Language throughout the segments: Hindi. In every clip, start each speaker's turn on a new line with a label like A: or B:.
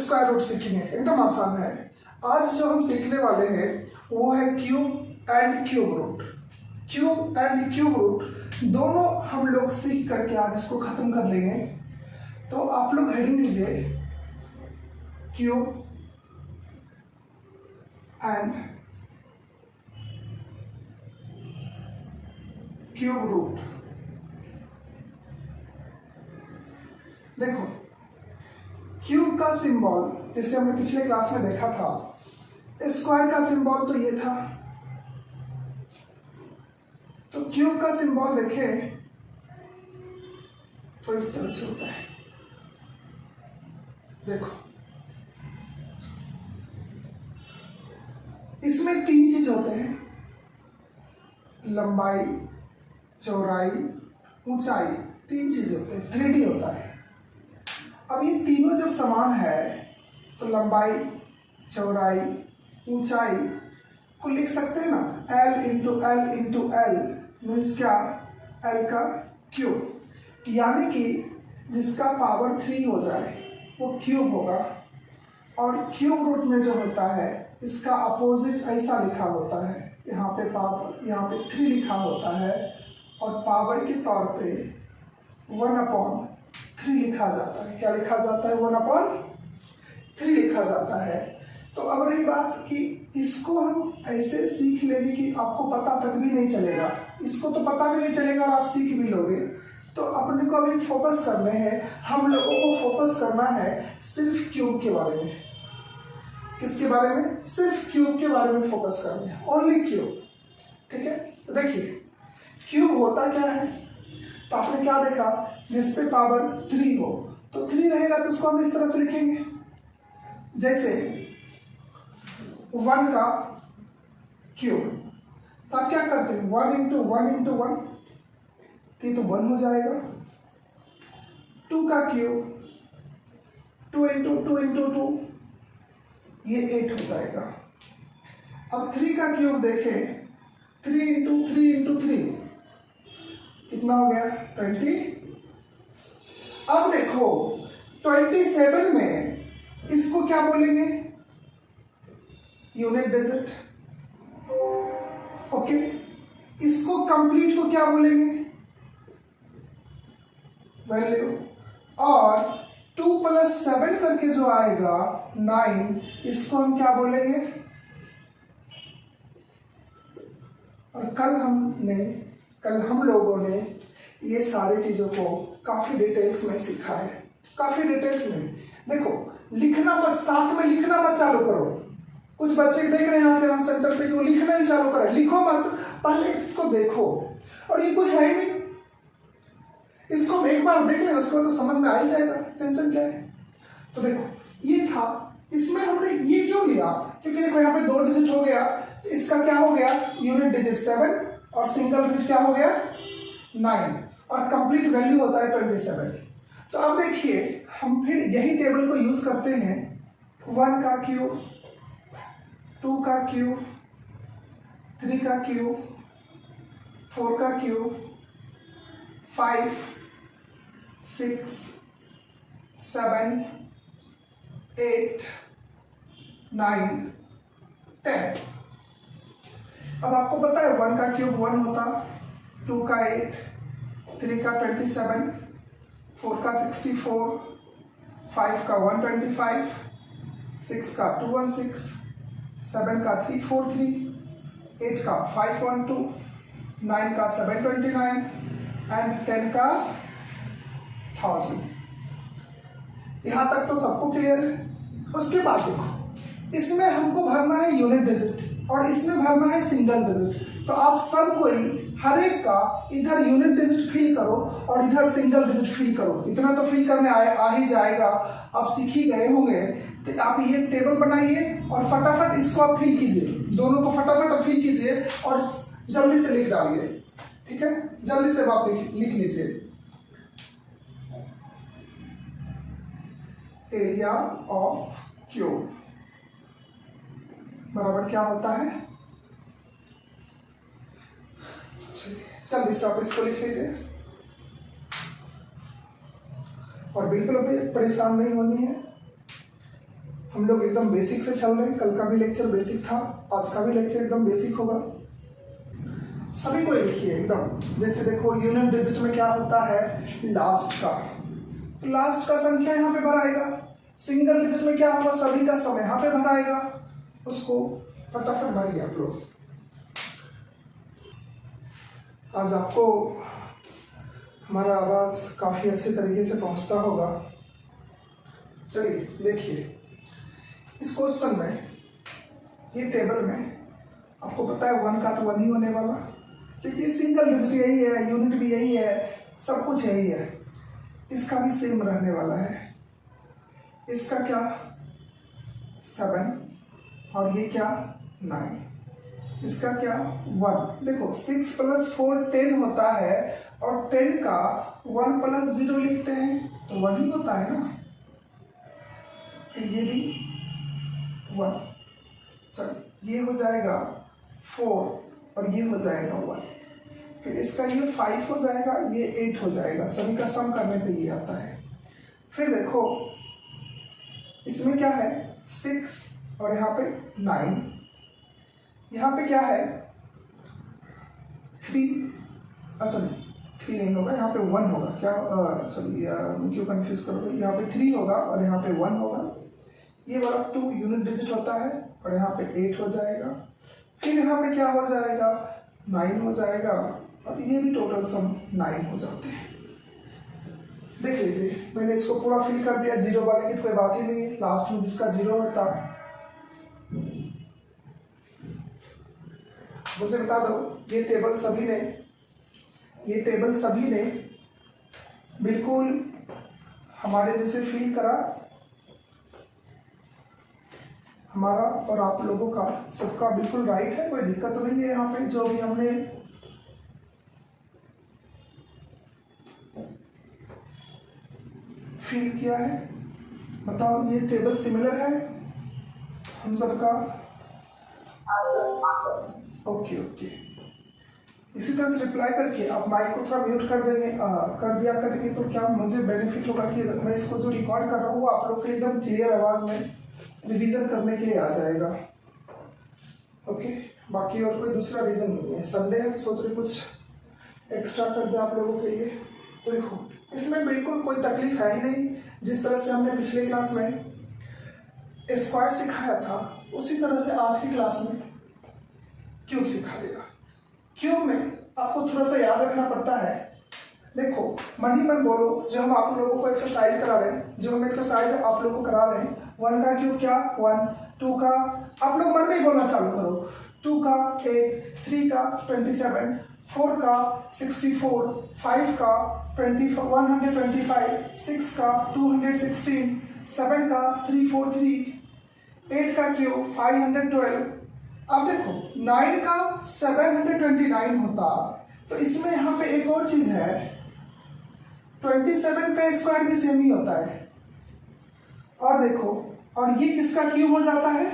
A: स्क्वायर रूट सीखेंगे, एकदम आसान है। आज जो हम सीखने वाले हैं वो है cube and cube root. Cube and cube root दोनों हम लोग सीख करके आज इसको खत्म कर लेंगे। तो आप लोग हेडिंग दीजिए क्यूब एंड क्यूब रूट। देखो क्यूब का सिंबल जैसे हमने पिछले क्लास में देखा था, स्क्वायर का सिंबल तो ये था, तो क्यूब का सिंबल देखें तो इस तरह से होता है। देखो इसमें 3 चीज होते हैं, लंबाई, चौड़ाई, ऊंचाई, 3 चीज होते हैं, 3D होता है। अब ये तीनों जब समान है तो लंबाई, चौड़ाई, ऊंचाई को लिख सकते हैं ना, L into L into L means क्या, L का क्यूब। यानी कि जिसका पावर 3 हो जाए वो क्यूब होगा। और क्यूब रूट में जो होता है इसका अपोजिट ऐसा लिखा होता है, यहाँ पे पावर, यहाँ पे 3 लिखा होता है और पावर के तौर पे 1/3 लिखा जाता है। क्या लिखा जाता है? 1/3 लिखा जाता है। तो अब रही बात कि इसको हम ऐसे सीख लेंगे कि आपको पता तक भी नहीं चलेगा, इसको तो पता भी नहीं चलेगा और आप सीख भी लोगे। तो अपने को अभी फोकस करने हैं, हम लोगों को फोकस करना है सिर्फ क्यूब के बारे में। किसके बारे में? सिर्फ क्यूब के बारे में फोकस करना है, ओनली क्यूब। ठीक है, तो देखिए क्यूब होता क्या है। तो आपने क्या देखा, जिसपे पावर 3 हो तो 3 रहेगा तो उसको हम इस तरह से लिखेंगे, जैसे 1 का क्यूब। तो आप क्या करते हैं, 1 इंटू 1 इंटू 1, ये तो 1 हो जाएगा। 2 का क्यूब, 2 इंटू 2 इंटू 2, ये 8 हो जाएगा। अब 3 का क्यूब देखें, 3 इंटू 3 इंटू 3 कितना हो गया, 20। अब देखो 27 में इसको क्या बोलेंगे, यूनिट डिजिट। ओके, इसको कंप्लीट को क्या बोलेंगे, वैल्यू। और 2 + 7 करके जो आएगा 9, इसको हम क्या बोलेंगे। और कल हम लोगों ने ये सारी चीजों को काफी डिटेल्स में सीखा है, काफी डिटेल्स में। देखो लिखना मत, साथ में लिखना मत चालू करो। कुछ बच्चे देख रहे हैं यहाँ से हम सेंटर पे कि वो लिखना ही चालू करें, लिखो मत, पहले इसको देखो। और ये कुछ है नहीं, इसको हम एक बार देख लें उसको तो समझ में आ ही जाएगा, टेंशन क्या है। तो देखो ये था, इसमें हमने ये क्यों लिया, क्योंकि देखो यहाँ पे 2 डिजिट हो गया, इसका क्या हो गया, यूनिट डिजिट 7 और सिंगल डिजिट क्या हो गया, 9, और कंप्लीट वैल्यू होता है 27। तो अब देखिए हम फिर यही टेबल को यूज करते हैं, 1 का क्यूब, 2 का क्यूब, 3 का क्यूब, 4 का क्यूब, 5, 6, 7, 8, 9, 10। अब आपको पता है 1 का क्यूब 1 होता, 2 का 8, 3 का 27, 4 का 64, 5 का 125, 6 का 216, 7 का 343, 8 का 512, 9 का 729 एंड 10 का 1000। यहां तक तो सबको क्लियर है। उसके बाद देखो इसमें हमको भरना है यूनिट डिजिट और इसमें भरना है सिंगल डिजिट। तो आप सब कोई हर एक का इधर यूनिट डिजिट फिल करो और इधर सिंगल डिजिट फिल करो। इतना तो फिल करने आ ही जाएगा, आप सीख ही गए होंगे। तो आप ये टेबल बनाइए और फटाफट इसको आप फिल कीजिए, दोनों को फटाफट फिल कीजिए और जल्दी से लिख डालिए। ठीक है, जल्दी से आप लिख लीजिए। एरिया ऑफ क्यूब बराबर क्या होता है, जल्दी से आप इसको लिख लीजिए और बिल्कुल अभी परेशान नहीं होनी है। हम लोग एकदम बेसिक से चल रहे हैं। कल का भी लेक्चर बेसिक था, आज का भी लेक्चर एकदम बेसिक होगा। सभी को लिखिए एकदम। जैसे देखो यूनिट डिजिट में क्या होता है, लास्ट का, तो लास्ट का संख्या यहाँ पे भराएगा। सिंगल डिजिट में क्या होगा, सभी का सम यहाँ पे भराएगा। उसको फटाफट भरिए आप लोग। आज आपको हमारा आवाज काफी अच्छे तरीके से पहुंचता होगा। चलिए देखिए, इस क्वेश्चन में ये टेबल में आपको पता है 1 का तो 1 ही होने वाला, क्योंकि सिंगल डिजिट यही है, यूनिट भी यही है, सब कुछ यही है। इसका भी सेम रहने वाला है। इसका क्या 7 और ये क्या 9। इसका क्या 1। देखो 6 + 4 10 होता है और 10 का 1 + 0 लिखते हैं तो 1 ही होता है ना। फिर ये भी 1, चलिए ये हो जाएगा 4 और ये हो जाएगा 1। फिर इसका ये 5 हो जाएगा, ये 8 हो जाएगा। सभी का सम करने पे ये आता है। फिर देखो इसमें क्या है 6 और यहाँ पे 9। यहाँ पे क्या है 3, अच्छा 3 नहीं होगा, यहाँ पे 1 होगा। क्या सॉरी क्यों कंफ्यूज करोगे, यहाँ पे 3 होगा और यहाँ पे 1 होगा। ये वाला 2 यूनिट डिजिट होता है और यहाँ पे 8 हो जाएगा। फिर यहाँ पे क्या हो जाएगा 9 हो जाएगा और ये भी टोटल सम 9 हो जाते हैं। देख लीजिए मैंने इसको पूरा फिल कर दिया, 0 वाले की तो कोई बात ही नहीं है। लास्ट में जिसका 0 होता मुझे बता दो, ये टेबल सभी ने बिल्कुल हमारे जैसे फिल करा। हमारा और आप लोगों का सबका बिल्कुल राइट है, कोई दिक्कत तो नहीं है। यहाँ पे जो भी हमने फिल किया है, बताओ ये टेबल सिमिलर है हम सबका। ओके ओके, इसी तरह से रिप्लाई करके आप माइक को थोड़ा म्यूट कर देंगे, कर दिया करके तो क्या मुझे बेनिफिट होगा कि मैं इसको जो रिकॉर्ड कर रहा हूँ वो आप लोग के एकदम क्लियर आवाज में रिवीजन करने के लिए आ जाएगा। ओके, बाकी और कोई दूसरा रीजन नहीं है। संडे है तो सोच रहे कुछ एक्स्ट्रा कर दे आप लोगों के लिए। तो देखो इसमें बिल्कुल कोई तकलीफ है ही नहीं। जिस तरह से हमने पिछले क्लास में स्क्वायर सिखाया था उसी तरह से आज की क्लास में क्यूब सिखा देगा। क्यूब में आपको थोड़ा सा याद रखना पड़ता है। देखो मन ही मन बोलो, जो हम आप लोगों को एक्सरसाइज करा रहे हैं, जो हम एक्सरसाइज आप लोगों को करा रहे हैं, 1 का क्यूब क्या 1, 2 का आप लोग मन में ही बोलना चालू करो, 2 का 8, 3 का 27, 4 का 64, 5 का 125, 6 का 216, 7 का 343, 8 का क्यूब 512। अब देखो 9 का 729 होता, तो इसमें यहाँ पे एक और चीज है, 27 का स्क्वायर भी सेम ही होता है। और देखो और ये किसका क्यूब हो जाता है,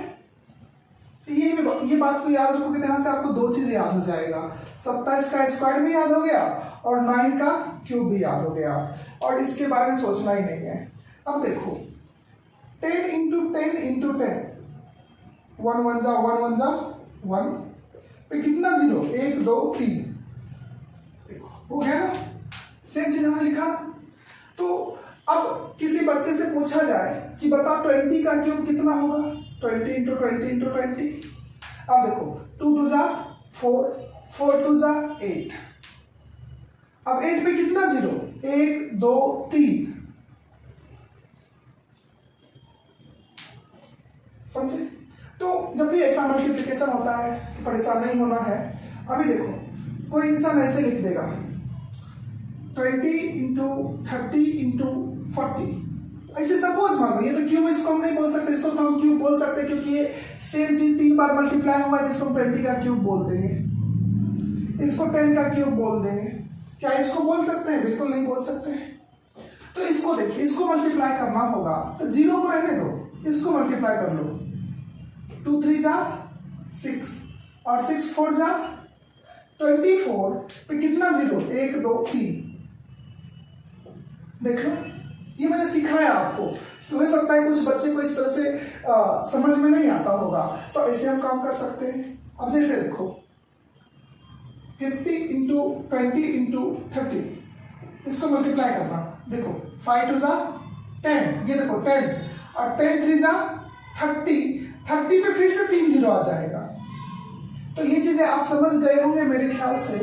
A: ये बात को याद रखोगे ध्यान से, आपको 2 चीजें याद हो जाएगा। 27 का स्क्वायर भी याद हो गया और 9 का क्यूब भी याद हो गया, और इसके बारे में सोचना ही नहीं है। अब देखो 10 इंटू 10 इंटू 10, 1 1 जा 1 1 जा 1 पे कितना 0, 1 2 3, देखो हो गया ना, सेम चीज हमने लिखा। तो अब किसी बच्चे से पूछा जाए कि बता 20 का क्यूब कितना होगा, 20 इंटू 20 इंटू 20। अब देखो 2 2 जा 4, 4 2 जा 8। अब 8 पे कितना 0, 1 2 3, समझे। तो जब भी ऐसा मल्टीप्लिकेशन होता है तो परेशान नहीं होना है। अभी देखो कोई इंसान ऐसे लिख देगा 20 इंटू 30 इंटू 40, ऐसे सपोज मान लो, ये तो क्यूब, इसको हम नहीं बोल सकते, इसको तो हम क्यूब बोल सकते हैं क्योंकि ये सेम चीज 3 बार मल्टीप्लाई हुआ है, जिसको हम 20 का क्यूब बोल देंगे। इसको 10 का क्यूब बोल देंगे। क्या इसको बोल सकते हैं? बिल्कुल नहीं बोल सकते हैं। तो इसको देखिए, इसको मल्टीप्लाई करना होगा तो 0 को रहने दो, इसको मल्टीप्लाई कर लो, 2 3 जा 6 और 6 4 जा 24 पे कितना 0, 1 2 3। देख लो, ये मैंने सिखाया आपको। हो सकता है कुछ बच्चे को इस तरह से समझ में नहीं आता होगा, तो ऐसे हम काम कर सकते हैं। अब जैसे देखो 50 इंटू 20 इंटू 30, इसको मल्टीप्लाई करना। देखो 5 टू 10, ये देखो 10 और 10 3 30, 30 पे फिर से 3 जीरो आ जाएगा। तो ये चीजें आप समझ गए होंगे मेरे ख्याल से,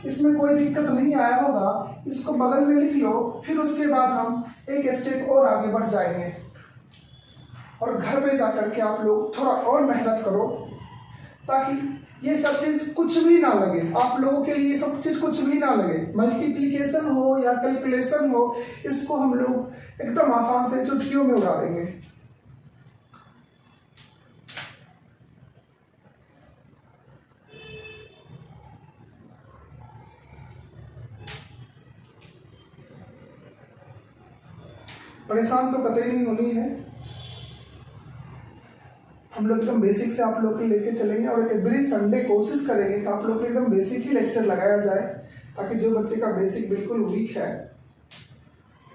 A: इसमें कोई दिक्कत नहीं आया होगा। इसको बगल में लिख लो, फिर उसके बाद हम एक स्टेप और आगे बढ़ जाएंगे। और घर पे जाकर के आप लोग थोड़ा और मेहनत करो, ताकि ये सब चीज कुछ भी ना लगे आप लोगों के लिए, ये सब चीज कुछ भी ना लगे। मल्टीप्लिकेशन हो या कैलकुलेशन हो, इसको हम लोग एकदम आसान से चुटकियों में उड़ा देंगे। परेशान तो कतई नहीं होनी है, हम लोग एकदम बेसिक से आप लोग के लेके चलेंगे और एवरी संडे कोशिश करेंगे कि आप लोग को एकदम बेसिक ही लेक्चर लगाया जाए, ताकि जो बच्चे का बेसिक बिल्कुल वीक है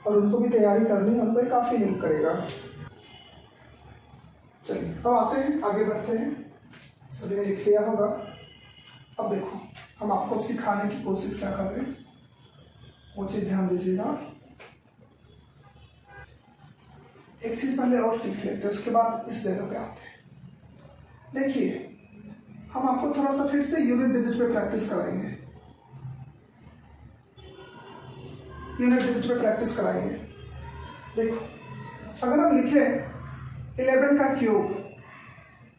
A: और उनको भी तैयारी करनी है, उनको काफ़ी हेल्प करेगा। चलिए अब आते हैं, आगे बढ़ते हैं। सभी ने लिख लिया होगा। अब देखो हम आपको सिखाने की कोशिश क्या कर रहे हैं, वो चीज़ ध्यान दीजिएगा। एक चीज पहले और सीख लेते हैं, उसके बाद इस जगह पे आते हैं। देखिए हम आपको थोड़ा सा फिर से यूनिट डिजिट पे प्रैक्टिस कराएंगे, यूनिट डिजिट पे प्रैक्टिस कराएंगे। देखो अगर हम लिखे 11 का क्यूब,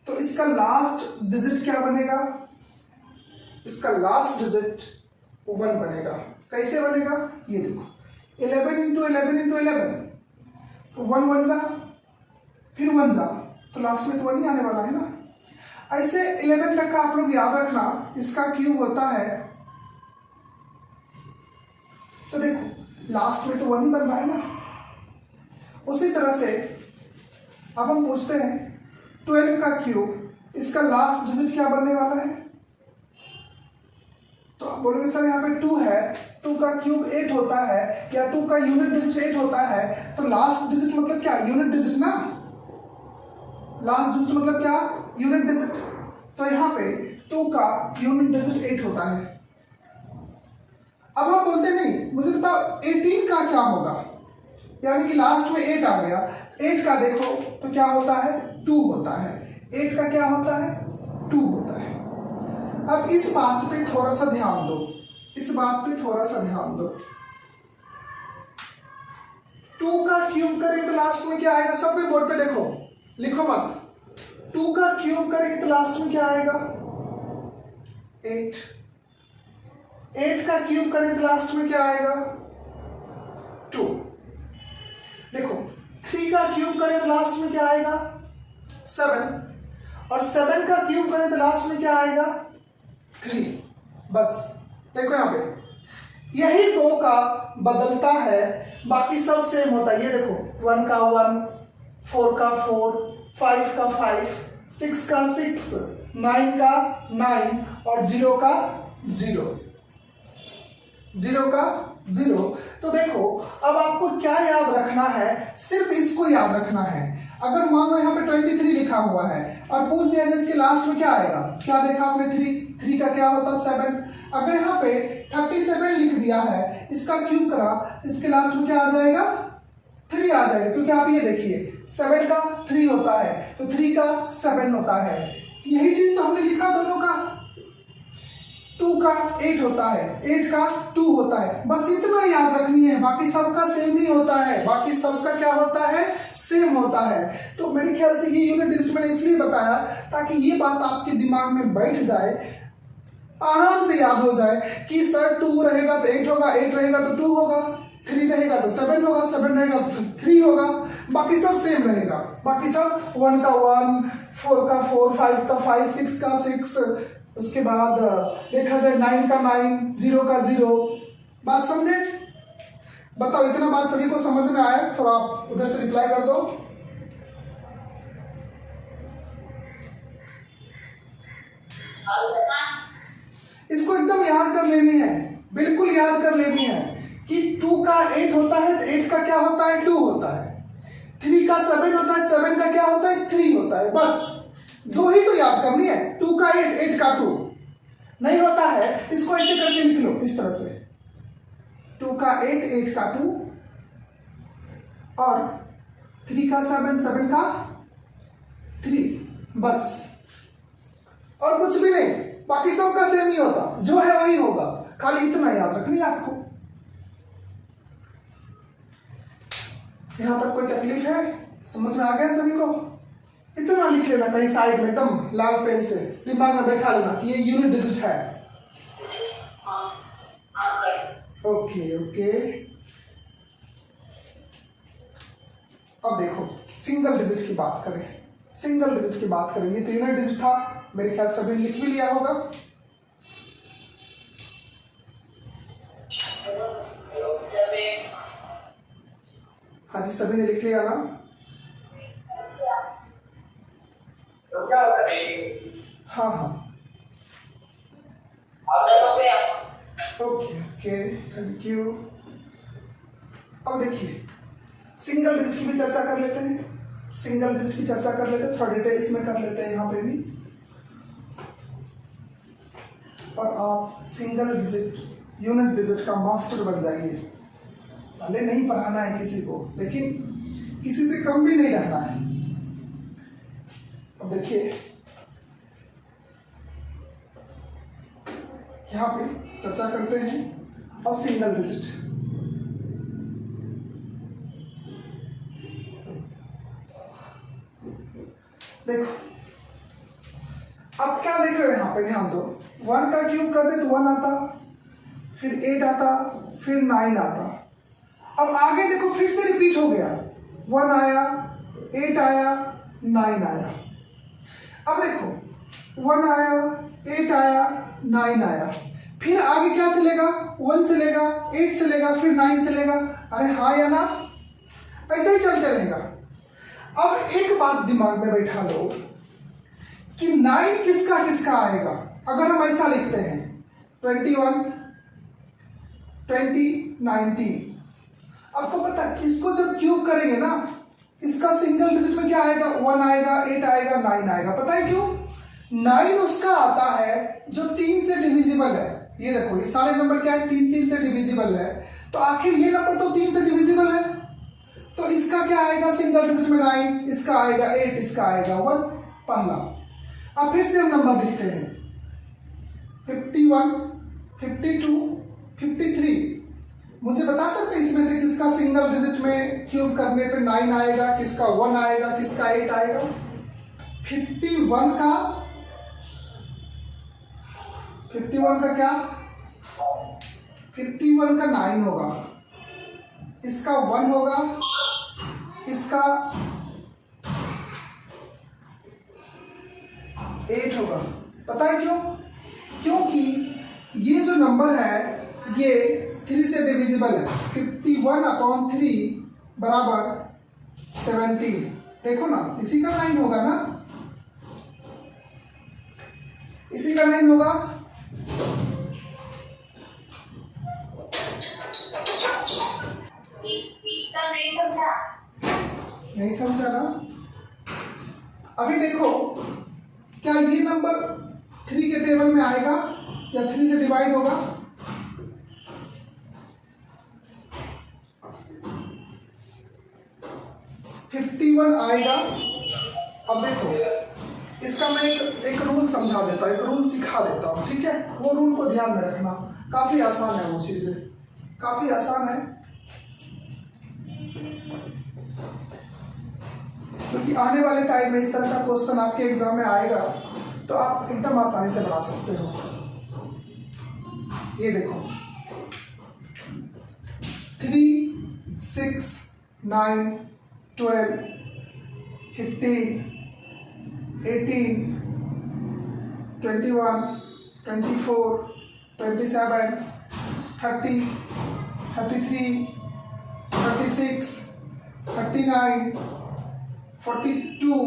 A: तो इसका लास्ट डिजिट क्या बनेगा? इसका लास्ट डिजिट 1 बनेगा। कैसे बनेगा? ये देखो 11 इंटू 11 इंटू 11, तो 1 1 जा, फिर 1 जा, तो लास्ट में तो 1 ही आने वाला है ना। ऐसे 11 तक का आप लोग याद रखना, इसका क्यूब होता है, तो देखो लास्ट में तो 1 ही बन रहा है ना। उसी तरह से अब हम पूछते हैं 12 का क्यूब, इसका लास्ट डिजिट क्या बनने वाला है? तो आप बोलोगे सर यहाँ पे 2 है, 2 का क्यूब 8 होता है, या 2 का यूनिट डिजिट 8 होता है, तो लास्ट डिजिट मतलब क्या? यूनिट डिजिट ना। लास्ट डिजिट मतलब क्या? Unit digit. तो यहाँ पे 2 का यूनिट डिजिट 8 होता है। अब हम बोलते नहीं, मुझे बताओ 18 का क्या होगा, यानी कि लास्ट में 8 आ गया। 8 का देखो तो क्या होता है? 2 होता है। 8 का क्या होता है? 2 होता है। अब इस बात पे थोड़ा सा ध्यान दो, इस बात पे थोड़ा सा ध्यान दो। 2 का क्यूब करेंगे तो लास्ट में क्या आएगा? सब पे बोर्ड पे देखो, लिखो मत। 2 का क्यूब करेंगे तो लास्ट में क्या आएगा? 8। 8 का क्यूब करेंगे तो लास्ट में क्या आएगा? 2। देखो 3 का क्यूब करें तो लास्ट में क्या आएगा? 7। और 7 का क्यूब करें तो लास्ट में क्या आएगा? 3। बस देखो यहाँ पे यही 2 का बदलता है, बाकी सब सेम होता है। ये देखो 1 का 1, 4 का 4, 5 का 5, 6 का 6, 9 का 9 और 0 का 0, 0 का 0। तो देखो अब आपको क्या याद रखना है? सिर्फ इसको याद रखना है। अगर मान लो यहाँ पे 23 लिखा हुआ है और पूछ दिया जाए इसके लास्ट में क्या आएगा, क्या देखा आपने? 3 का क्या होता है? 7। अगर यहाँ पे 37 लिख दिया है, इसका क्यूब करा, इसके लास्ट में क्या आ जाएगा? 3 आ जाएगा, क्योंकि आप ये देखिए 7 का 3 होता है, तो 3 का 7 होता है। यही चीज तो हमने लिखा दोनों का। 2 का 8 होता है, 8 का 2 होता है, बस इतना याद रखनी है। बाकी सबका सेम ही होता है, बाकी सबका क्या होता है? सेम होता है। तो मेरे ख्याल से ये यूनिट डिजिट मैंने इसलिए बताया ताकि ये बात आपके दिमाग में बैठ जाए, आराम से याद हो जाए कि सर 2 रहेगा तो 8 होगा, 8 रहेगा तो 2 होगा, 3 रहेगा तो 7 होगा, 7 रहेगा तो 3 होगा, बाकी सब सेम रहेगा। बाकी सब 1 का 1, 4 का 4, 5 का 5, 6 का 6, उसके बाद देखा जाए 9 का 9, 0 का 0। बात समझे? बताओ इतना बात सभी को समझ में आया? थोड़ा आप उधर से रिप्लाई कर दो। इसको एकदम याद कर लेनी है, बिल्कुल याद कर लेनी है कि 2 का 8 होता है तो 8 का क्या होता है? 2 होता है। 3 का 7 होता है, 7 का क्या होता है? 3 होता है। होता है, बस 2 ही तो याद करनी है, 2 का 8, 8 का 2 नहीं होता है। इसको ऐसे करके लिख लो इस तरह से, 2 का 8, 8 का 2 और 3 का 7, 7 का 3, बस और कुछ भी नहीं, बाकी सबका सेम ही होता, जो है वही होगा, खाली इतना याद रखनी है आपको। यहां तक कोई तकलीफ है? समझ में आ गया सभी को? इतना लिख लेना कहीं साइड में एकदम लाल पेन से, दिमाग में बैठा लेना कि ये यूनिट डिजिट है। ओके ओके, अब देखो सिंगल डिजिट की बात करें, सिंगल डिजिट की बात करें, ये तो यूनिट डिजिट था, मेरे ख्याल सभी लिख भी लिया होगा। हाँ जी, सभी ने लिख लिया ना? हाँ हाँ, ओके ओके, थैंक यू। अब देखिए सिंगल डिजिट की भी चर्चा कर लेते हैं, सिंगल डिजिट की चर्चा कर लेते हैं, थोड़ा डिटेल्स में कर लेते हैं यहाँ पे भी। और आप सिंगल डिजिट, यूनिट डिजिट का मास्टर बन जाइए। भले नहीं पढ़ाना है किसी को, लेकिन किसी से कम भी नहीं रहना है। अब देखिए यहाँ पे चर्चा करते हैं अब सिंगल डिजिट। देखो अब क्या देख रहे हो यहाँ पे, ध्यान दो, 1 का क्यूब कर दे तो 1 आता, फिर 8 आता, फिर 9 आता। अब आगे देखो फिर से रिपीट हो गया, 1 आया, 8 आया, 9 आया। अब देखो 1 आया, 8 आया, 9 आया, फिर आगे क्या चलेगा, 1 चलेगा, 8 चलेगा, फिर 9 चलेगा। अरे हाँ या ना, ऐसे ही चलते रहेगा। अब एक बात दिमाग में बैठा लो कि 9 किसका किसका आएगा। अगर हम ऐसा लिखते हैं 21, 20, 19, आपको पता है किसको जब क्यूब करेंगे ना, इसका सिंगल डिजिट में क्या आएगा, 1 आएगा, 8 आएगा, 9 आएगा। पता है क्यों? 9 उसका आता है जो 3 से डिविजिबल है। ये देखो ये सारे नंबर क्या है, 3 3 से डिविजिबल है, तो आखिर ये नंबर तो 3 से डिविजिबल है, तो इसका क्या आएगा सिंगल डिजिट में 9, इसका आएगा 8, इसका आएगा 1, पहला। अब फिर से हम नंबर लिखते हैं 51, 52, 53। मुझे बता सकते हैं इसमें से किसका सिंगल डिजिट में क्यूब करने पे 9 आएगा, किसका 1 आएगा, किसका 8 आएगा? 51 का, 51 का क्या, 51 का 9 होगा, इसका 1 होगा, इसका 8 होगा। पता है क्यों? क्योंकि ये जो नंबर है ये 3 से डिविजिबल है। 51/3 बराबर 17। देखो ना, इसी का 9 होगा ना, इसी का 9 होगा। नहीं समझा ना? अभी देखो क्या ये नंबर 3 के टेबल में आएगा या 3 से डिवाइड होगा? आएगा। अब देखो इसका मैं एक रूल समझा देता हूँ, एक रूल सिखा देता हूँ, ठीक है? वो रूल को ध्यान में रखना, काफी आसान है, वो चीजें काफी आसान है, क्योंकि आने वाले टाइम में इस तरह का क्वेश्चन आपके एग्जाम में आएगा तो आप एकदम आसानी से बना सकते हो। ये देखो 3, 6, 9, 12, 15, 18, 21, 24, 27, 30, 33, 36, 39, 42,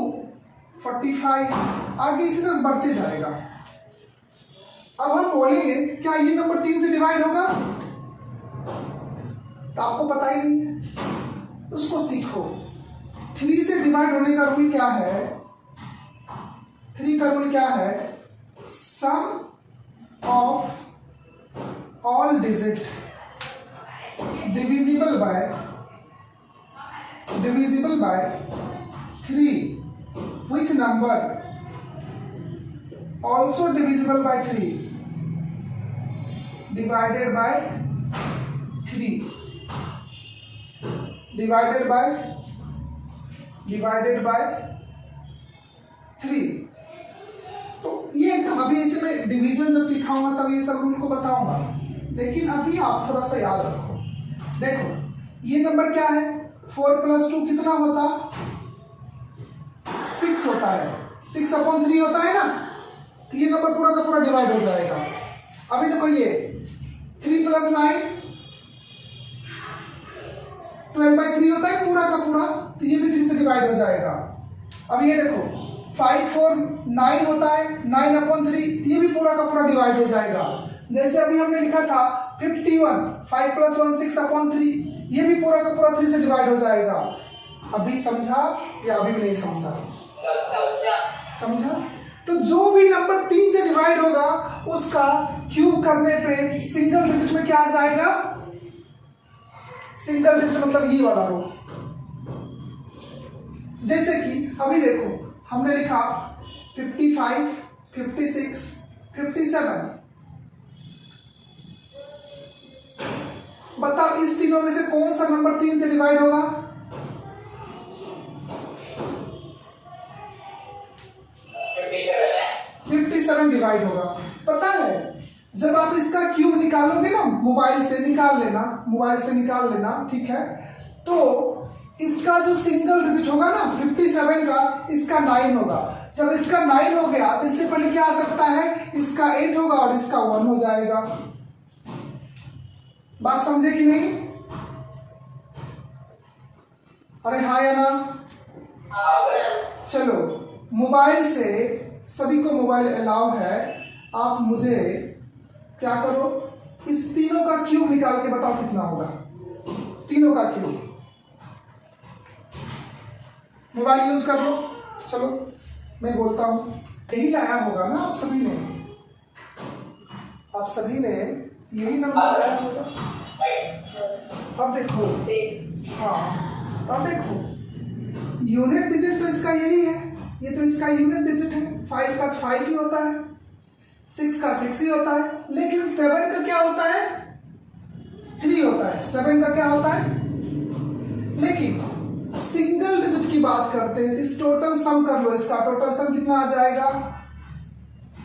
A: 45, आगे इसी तरह बढ़ते जाएगा। अब हम बोलेंगे क्या ये नंबर 3 से डिवाइड होगा? तो आपको पता ही नहीं है, उसको सीखो। 3 से डिवाइड होने का रूल क्या है? 3 का रूल क्या है? Sum of all digit divisible by 3, which number also divisible by 3 divided by 3 divided by 3। तो ये एकदम अभी इसे मैं डिवीजन जब सिखाऊंगा तब ये सब रूल को बताऊंगा, लेकिन अभी आप थोड़ा सा याद रखो। देखो ये नंबर क्या है? 4 + 2 कितना होता? 6 होता है। 6/3 होता है ना, तो ये नंबर पूरा का पूरा डिवाइड हो जाएगा। अभी देखो ये 3 + 9 12/3 होता है पूरा का पूरा, तो ये भी 3 से डिवाइड हो जाएगा। अब ये देखो 5 4 9 होता है, 9/3, ये भी पूरा का पूरा डिवाइड हो जाएगा। जैसे अभी हमने लिखा था 51, 5 + 1 6/3, ये भी पूरा का पूरा 3 से डिवाइड हो जाएगा। अभी समझा या अभी भी नहीं समझा? समझा? तो जो भी नंबर 3 से डिवाइड होगा उसका क्यूब करने पे सिंगल डिजिट में क्या आ जाएगा? सिंगल डिजिट मतलब ये वाला रो। जैसे कि अभी देखो हमने लिखा 55, 56, 57। बताओ इस तीनों में से कौन सा नंबर 3 से डिवाइड होगा? 57 डिवाइड होगा। पता है जब आप इसका क्यूब निकालोगे ना, मोबाइल से निकाल लेना, ठीक है, तो इसका जो सिंगल डिजिट होगा ना 57 का, इसका 9 होगा। जब इसका 9 हो गया तो इससे पहले क्या आ सकता है? इसका 8 होगा और इसका 1 हो जाएगा। बात समझे कि नहीं? अरे हाँ या ना? चलो मोबाइल से, सभी को मोबाइल अलाउ है, आप मुझे क्या करो, इस तीनों का क्यूब निकाल के बताओ कितना होगा। तीनों का क्यूब मोबाइल यूज कर लो। चलो मैं बोलता हूं, यही लाया होगा ना आप सभी ने यही नंबर लाया होगा। अब देखो, हाँ अब देखो यूनिट डिजिट तो इसका यही है, ये तो इसका यूनिट डिजिट है। 5 का 5 ही होता है, 6 का 6 ही होता है, लेकिन 7 का क्या होता है? 3 होता है। 7 का क्या होता है? लेकिन सिंगल डिजिट की बात करते हैं, इस टोटल सम कर लो, इसका टोटल सम कितना आ जाएगा?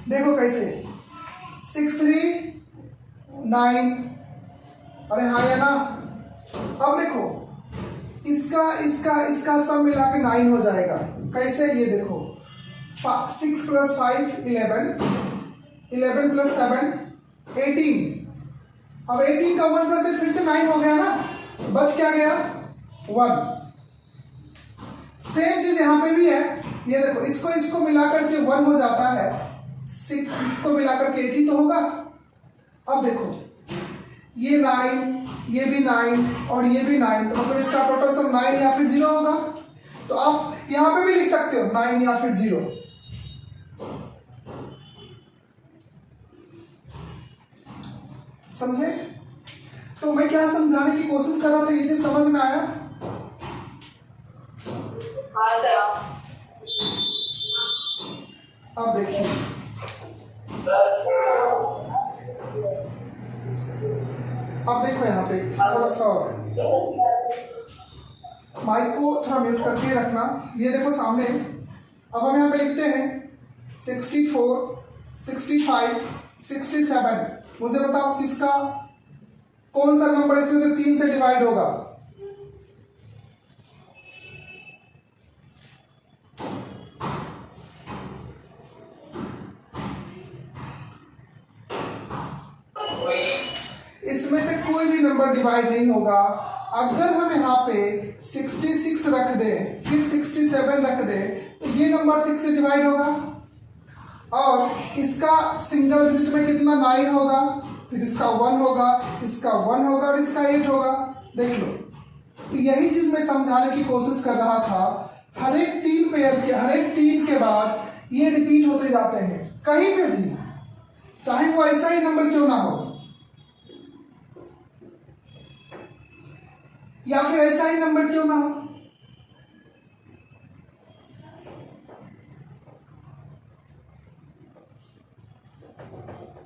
A: देखो कैसे, 6 3 9। अरे हाँ या ना? अब देखो इसका सम मिला के 9 हो जाएगा। कैसे? ये देखो 6 + 5 11, 11 + 7 18। अब 18 का 1 + 8 फिर से 9 हो गया ना, बच क्या गया? 1। सेम चीज यहां पे भी है। ये देखो इसको मिलाकर के 1 हो जाता है, 6 इसको मिलाकर के 8 ही तो होगा। अब देखो ये 9, ये भी 9 और ये भी 9, तो मतलब इसका टोटल सम 9 या फिर 0 होगा। तो आप यहां पे भी लिख सकते हो 9 या फिर 0। समझे? तो मैं क्या समझाने की कोशिश कर रहा था, ये जो समझ में आया? अब देखिए अब देखो यहाँ पे थोड़ा सा और माइक को थोड़ा म्यूट करके रखना। ये देखो सामने, अब हम यहाँ पे लिखते हैं 64, 65, 67। मुझे बताओ किसका कौन सा नंबर इसमें से 3 से डिवाइड होगा? इसमें से कोई भी नंबर डिवाइड नहीं होगा। अगर हम यहाँ पे 66 रख दें, फिर 67 रख दें, तो ये नंबर 6 से डिवाइड होगा। और इसका सिंगल डिजिट में कितना? 9 होगा, फिर इसका 1 होगा, इसका 1 होगा और इसका 8 होगा। देख लो, तो यही चीज मैं समझाने की कोशिश कर रहा था हर एक 3 के बाद ये रिपीट होते जाते हैं कहीं पे भी, चाहे वो ऐसा ही नंबर क्यों ना हो, या फिर ऐसा ही नंबर क्यों ना हो।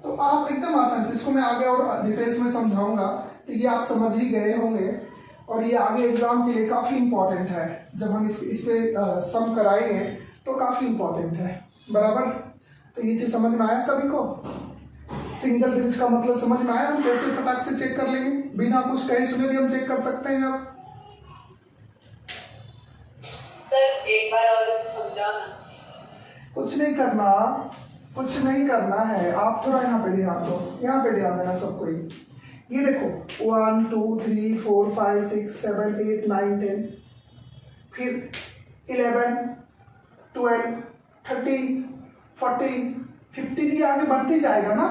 A: तो आप एकदम आसान से, इसको मैं आगे और डिटेल्स में समझाऊंगा, तो ये आप समझ ही गए होंगे, और ये आगे एग्जाम के लिए काफी इंपॉर्टेंट है। जब हम इस पे सम कराएंगे तो काफी इंपॉर्टेंट है, बराबर। तो ये चीज समझ में आया सभी को? सिंगल डिजिट का मतलब समझ में आया? हम कैसे फटाक से चेक कर लेंगे, बिना कुछ कहे सुने भी हम चेक कर सकते हैं। अब
B: सर एक बार और समझाना।
A: कुछ नहीं करना है, आप थोड़ा यहाँ पे ध्यान दो, यहाँ पे ध्यान देना सब कोई। ये देखो 1 2 3 4 5 6 7 8 9 10, फिर 11 12 13 14 15, ये आगे बढ़ते जाएगा ना।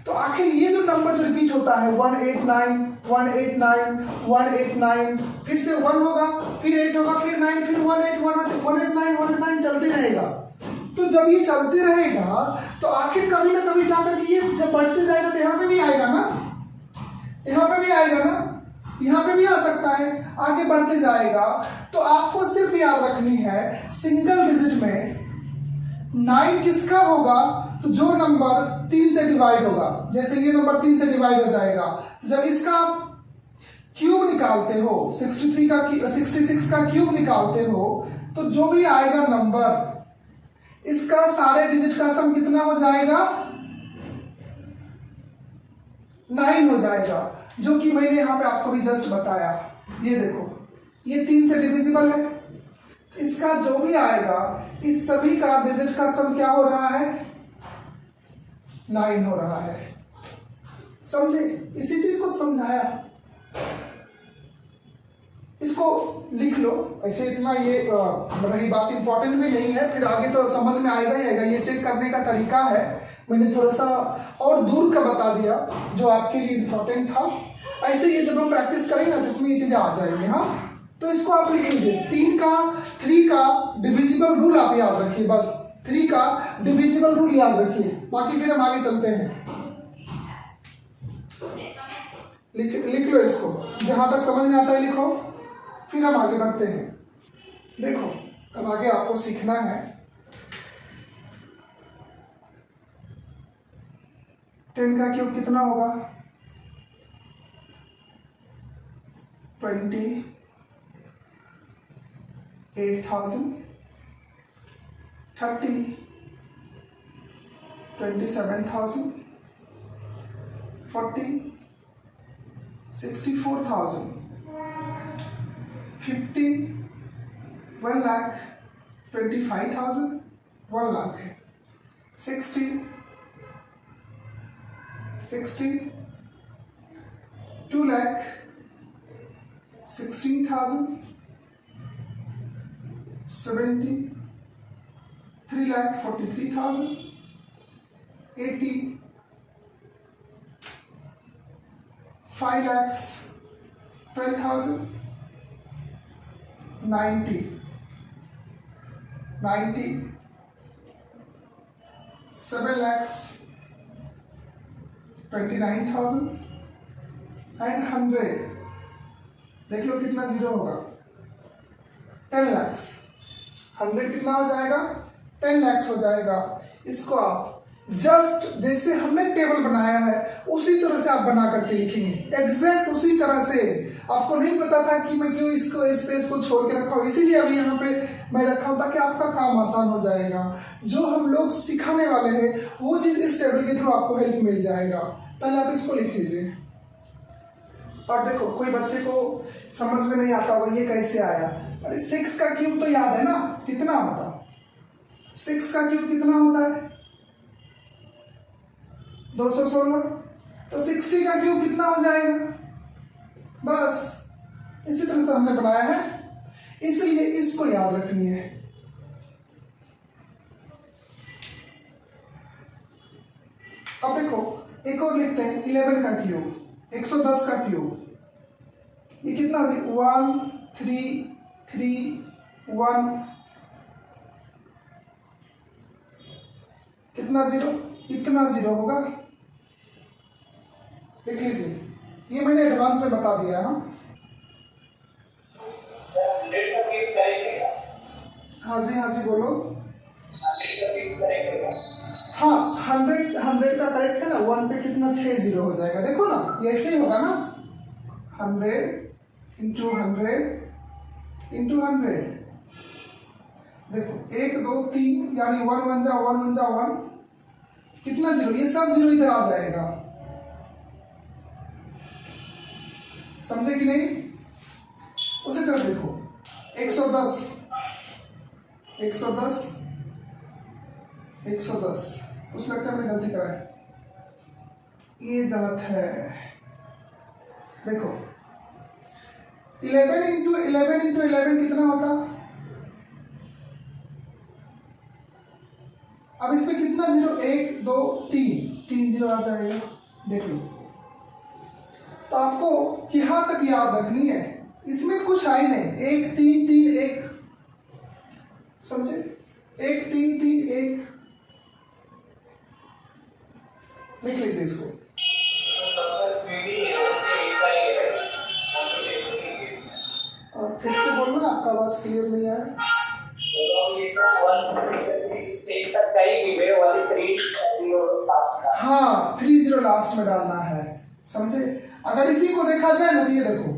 A: तो आखिर ये जो नंबर जो रिपीट होता है 189 189 189, फिर से 1 होगा, फिर 8 होगा, फिर 9, फिर 189 189 चलते रहेगा। तो जब ये चलते रहेगा तो आखिर कभी ना कभी जाकर के ये जब बढ़ते जाएगा तो यहाँ पे भी आएगा ना, यहाँ पे भी आएगा ना, यहाँ पे भी आ सकता है, आगे बढ़ते जाएगा। तो आपको सिर्फ याद रखनी है सिंगल डिजिट में 9 किसका होगा, तो जो नंबर 3 से डिवाइड होगा, जैसे ये नंबर 3 से डिवाइड हो जाएगा, जब इसका क्यूब निकालते हो 66 का क्यूब निकालते हो, तो जो भी आएगा नंबर, इसका सारे डिजिट का सम कितना हो जाएगा, 9 हो जाएगा, जो कि मैंने यहाँ पे आपको भी जस्ट बताया। ये देखो ये 3 से डिविजिबल है, इसका जो भी आएगा इस सभी का डिजिट का सम क्या हो रहा है, 9 हो रहा है। समझे? इसी चीज को समझाया। इसको लिख लो ऐसे, इतना ये रही बात इंपॉर्टेंट भी नहीं है, फिर आगे तो समझ में आएगा ही आएगा। ये चेक करने का तरीका है, मैंने थोड़ा सा और दूर का बता दिया जो आपके लिए इंपॉर्टेंट था। ऐसे ये जब हम प्रैक्टिस करेंगे तो इसमें ये चीजें आ जाएंगी। हाँ, तो इसको आप लिख लीजिए, 3 का डिविजिबल रूल आप याद रखिए, बस 3 का डिविजिबल रूल याद रखिए, बाकी फिर हम आगे चलते हैं। लिख लो इसको, जहां तक समझ में आता है लिखो, फिर हम आगे बढ़ते हैं। देखो अब आगे आपको सीखना है 10 का क्यूब कितना होगा, 28,000, 30, 27,000, 40, 64,000, 50, 1 लाख, 25,000, 1 लाख है, 60, 2 lakh, 16,000, 70, 3 lakh 43,000, 80, 5 lakhs 12,000, 90, 7 lakhs 29,000 and 100। देख लो कितना जीरो होगा, 10 lakhs। 100 कितना हो जाएगा, 10 lakhs हो जाएगा। इसको आप जस्ट जैसे हमने टेबल बनाया है उसी तरह से आप बना करके लिखेंगे, एग्जैक्ट उसी तरह से। आपको नहीं पता था कि मैं क्यों इसको स्पेस को छोड़ के रखा हूं, इसीलिए अभी यहाँ पे मैं रखा हूं ताकि आपका काम आसान हो जाएगा। जो हम लोग सिखाने वाले हैं वो चीज इस टेबल के थ्रू आपको हेल्प मिल जाएगा। पहले आप इसको लिख लीजिए। और देखो कोई बच्चे को समझ में नहीं आता वो ये कैसे आया, अरे 6 का क्यूब तो याद है ना, कितना होता, 6 का क्यूब कितना होता है, 216। तो 60 का क्यूब कितना हो जाएगा, बस इसी तरह से हमने बनाया है, इसलिए इसको याद रखनी है। अब देखो एक और लिखते हैं, 11 का क्यूब, 110 का क्यूब, ये कितना हो जाएगा, 1 3 3 1 कितना जीरो, इतना जीरो होगा। लिख लीजिए, ये मैंने एडवांस में बता दिया है। हाँ जी बोलो। हाँ 100 का करेक्ट है ना, 1 पे कितना 6 जीरो हो जाएगा, देखो ना ये ऐसे ही होगा ना, 100 इंटू 100 इंटू 100। देखो 1 2 3 यानी 1 1 जा 1 1 जा 1, कितना जीरो, ये सब जीरो इधर आ जाएगा, समझे कि नहीं। उसी तरह देखो 110 110 110, उस लगता है मैंने गलती करा है, ये गलत है। देखो 11 इंटू 11 कितना होता, अब इसमें कितना जीरो, 1 2 3 जीरो आ जाएगा, देख लो। तो आपको यहां तक याद रखनी है, इसमें कुछ है ही नहीं, 1 3 3 1, समझे, 1 3 3 1, लिख लीजिए इसको। और फिर से बोलना, आपका आवाज क्लियर नहीं आया। हाँ 30 लास्ट में डालना है, समझे। अगर इसी को देखा जाए ना तो ये देखो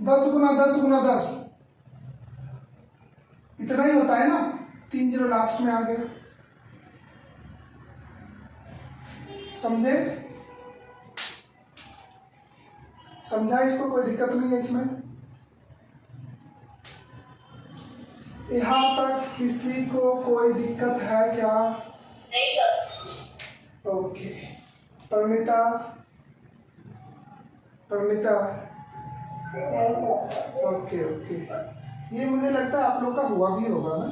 A: 10 गुना 10 गुना 10, इतना ही होता है ना, 3 जीरो लास्ट में आ गया, समझे, समझा इसको, कोई दिक्कत नहीं है इसमें। यहां तक किसी को कोई दिक्कत है क्या?
B: नहीं sir.
A: Okay, Paramita okay okay, ये मुझे लगता है आप लोग का हुआ भी होगा ना।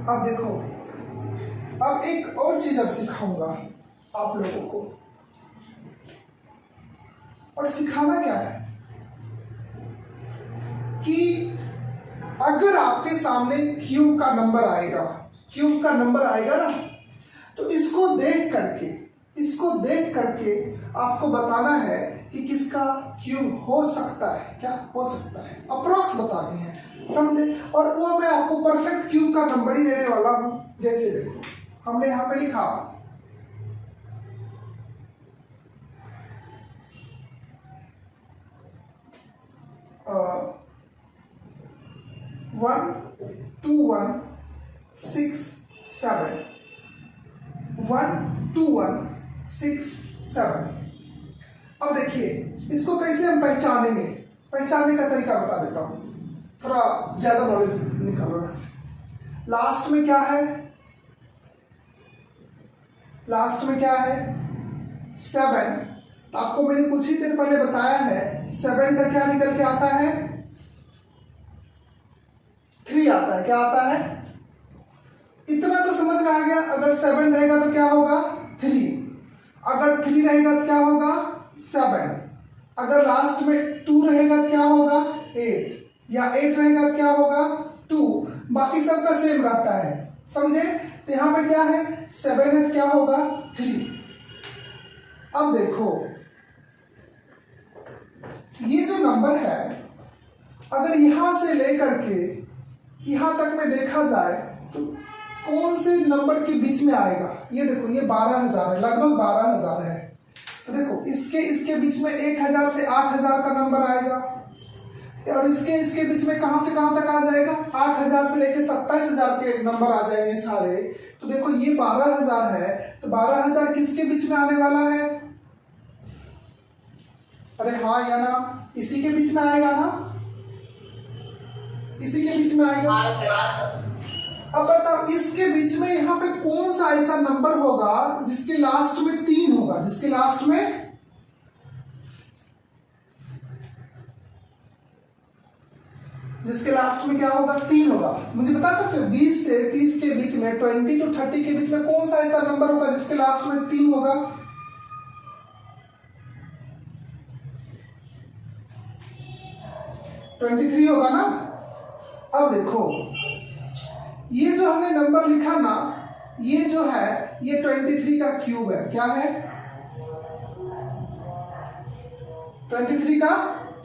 A: अब देखो, अब एक और चीज अब सिखाऊंगा आप लोगों को, और सिखाना क्या है कि अगर आपके सामने क्यूब का नंबर आएगा ना, तो इसको देख करके आपको बताना है कि किसका क्यूब हो सकता है, क्या हो सकता है, अप्रॉक्स बतानी है, समझे। और वो मैं आपको परफेक्ट क्यूब का नंबर ही देने वाला हूं। जैसे देखो हमने यहां पे लिखा 1 2 1 6 7, 1 2 1 6 7। अब देखिए इसको कैसे हम पहचानेंगे, पहचानने का तरीका बता देता हूं, थोड़ा ज्यादा नॉलेज निकालो यहां से। लास्ट में क्या है, 7। आपको मैंने कुछ ही देर पहले बताया है 7 का क्या निकल के आता है, 3 आता है, क्या आता है, इतना तो समझ में आ गया। अगर 7 रहेगा तो क्या होगा 3, अगर 3 रहेगा तो क्या होगा 7, अगर लास्ट में 2 रहेगा तो क्या होगा 8, या 8 रहेगा तो क्या होगा 2, बाकी सबका सेम रहता है, समझे। तो यहां पे क्या है 7 है तो क्या होगा 3। अब देखो ये जो नंबर है, अगर यहां से लेकर के यहां तक में देखा जाए तो कौन से नंबर के बीच में आएगा, ये देखो ये 12,000 है, लगभग 12,000 है। तो देखो इसके बीच में 1,000 से 8,000 का नंबर आएगा, और इसके बीच में कहां से कहां तक आ जाएगा, 8,000 से लेके 27,000 के नंबर आ जाएंगे सारे। तो देखो ये 12,000 है, तो 12,000 किसके बीच में आने वाला है, अरे हाँ या ना, इसी के बीच में आएगा ना, इसी के बीच में आएगा। अब बताओ इसके बीच में यहां पे कौन सा ऐसा नंबर होगा जिसके लास्ट में 3 होगा, जिसके लास्ट में क्या होगा 3 होगा। मुझे बता सकते हो 20 से 30 के बीच में, 20 to 30 के बीच में कौन सा ऐसा नंबर होगा जिसके लास्ट में 3 होगा? 23 होगा ना। अब देखो ये जो हमने नंबर लिखा ना, ये जो है ये 23 का क्यूब है। क्या है? 23 का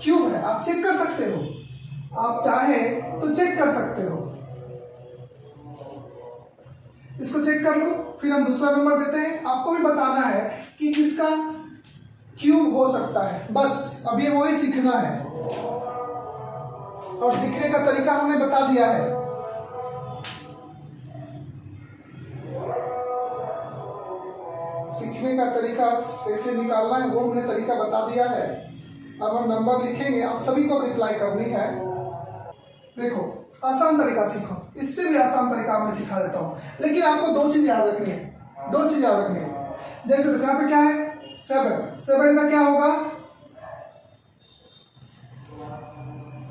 A: क्यूब है। आप चेक कर सकते हो, आप चाहे तो चेक कर सकते हो। इसको चेक कर लो, फिर हम दूसरा नंबर देते हैं। आपको भी बताना है कि किसका क्यूब हो सकता है, बस अब ये वही सीखना है और सीखने का तरीका हमने बता दिया है। सीखने का तरीका कैसे निकालना है वो हमने तरीका बता दिया है। अब हम नंबर लिखेंगे, आप सभी को रिप्लाई करनी है। देखो आसान तरीका सीखो, इससे भी आसान तरीका मैं सिखा देता हूँ, लेकिन आपको दो चीज याद रखनी है, दो चीज याद रखनी है। जैसे देखो यहाँ पे क्या है? 7 का क्या होगा?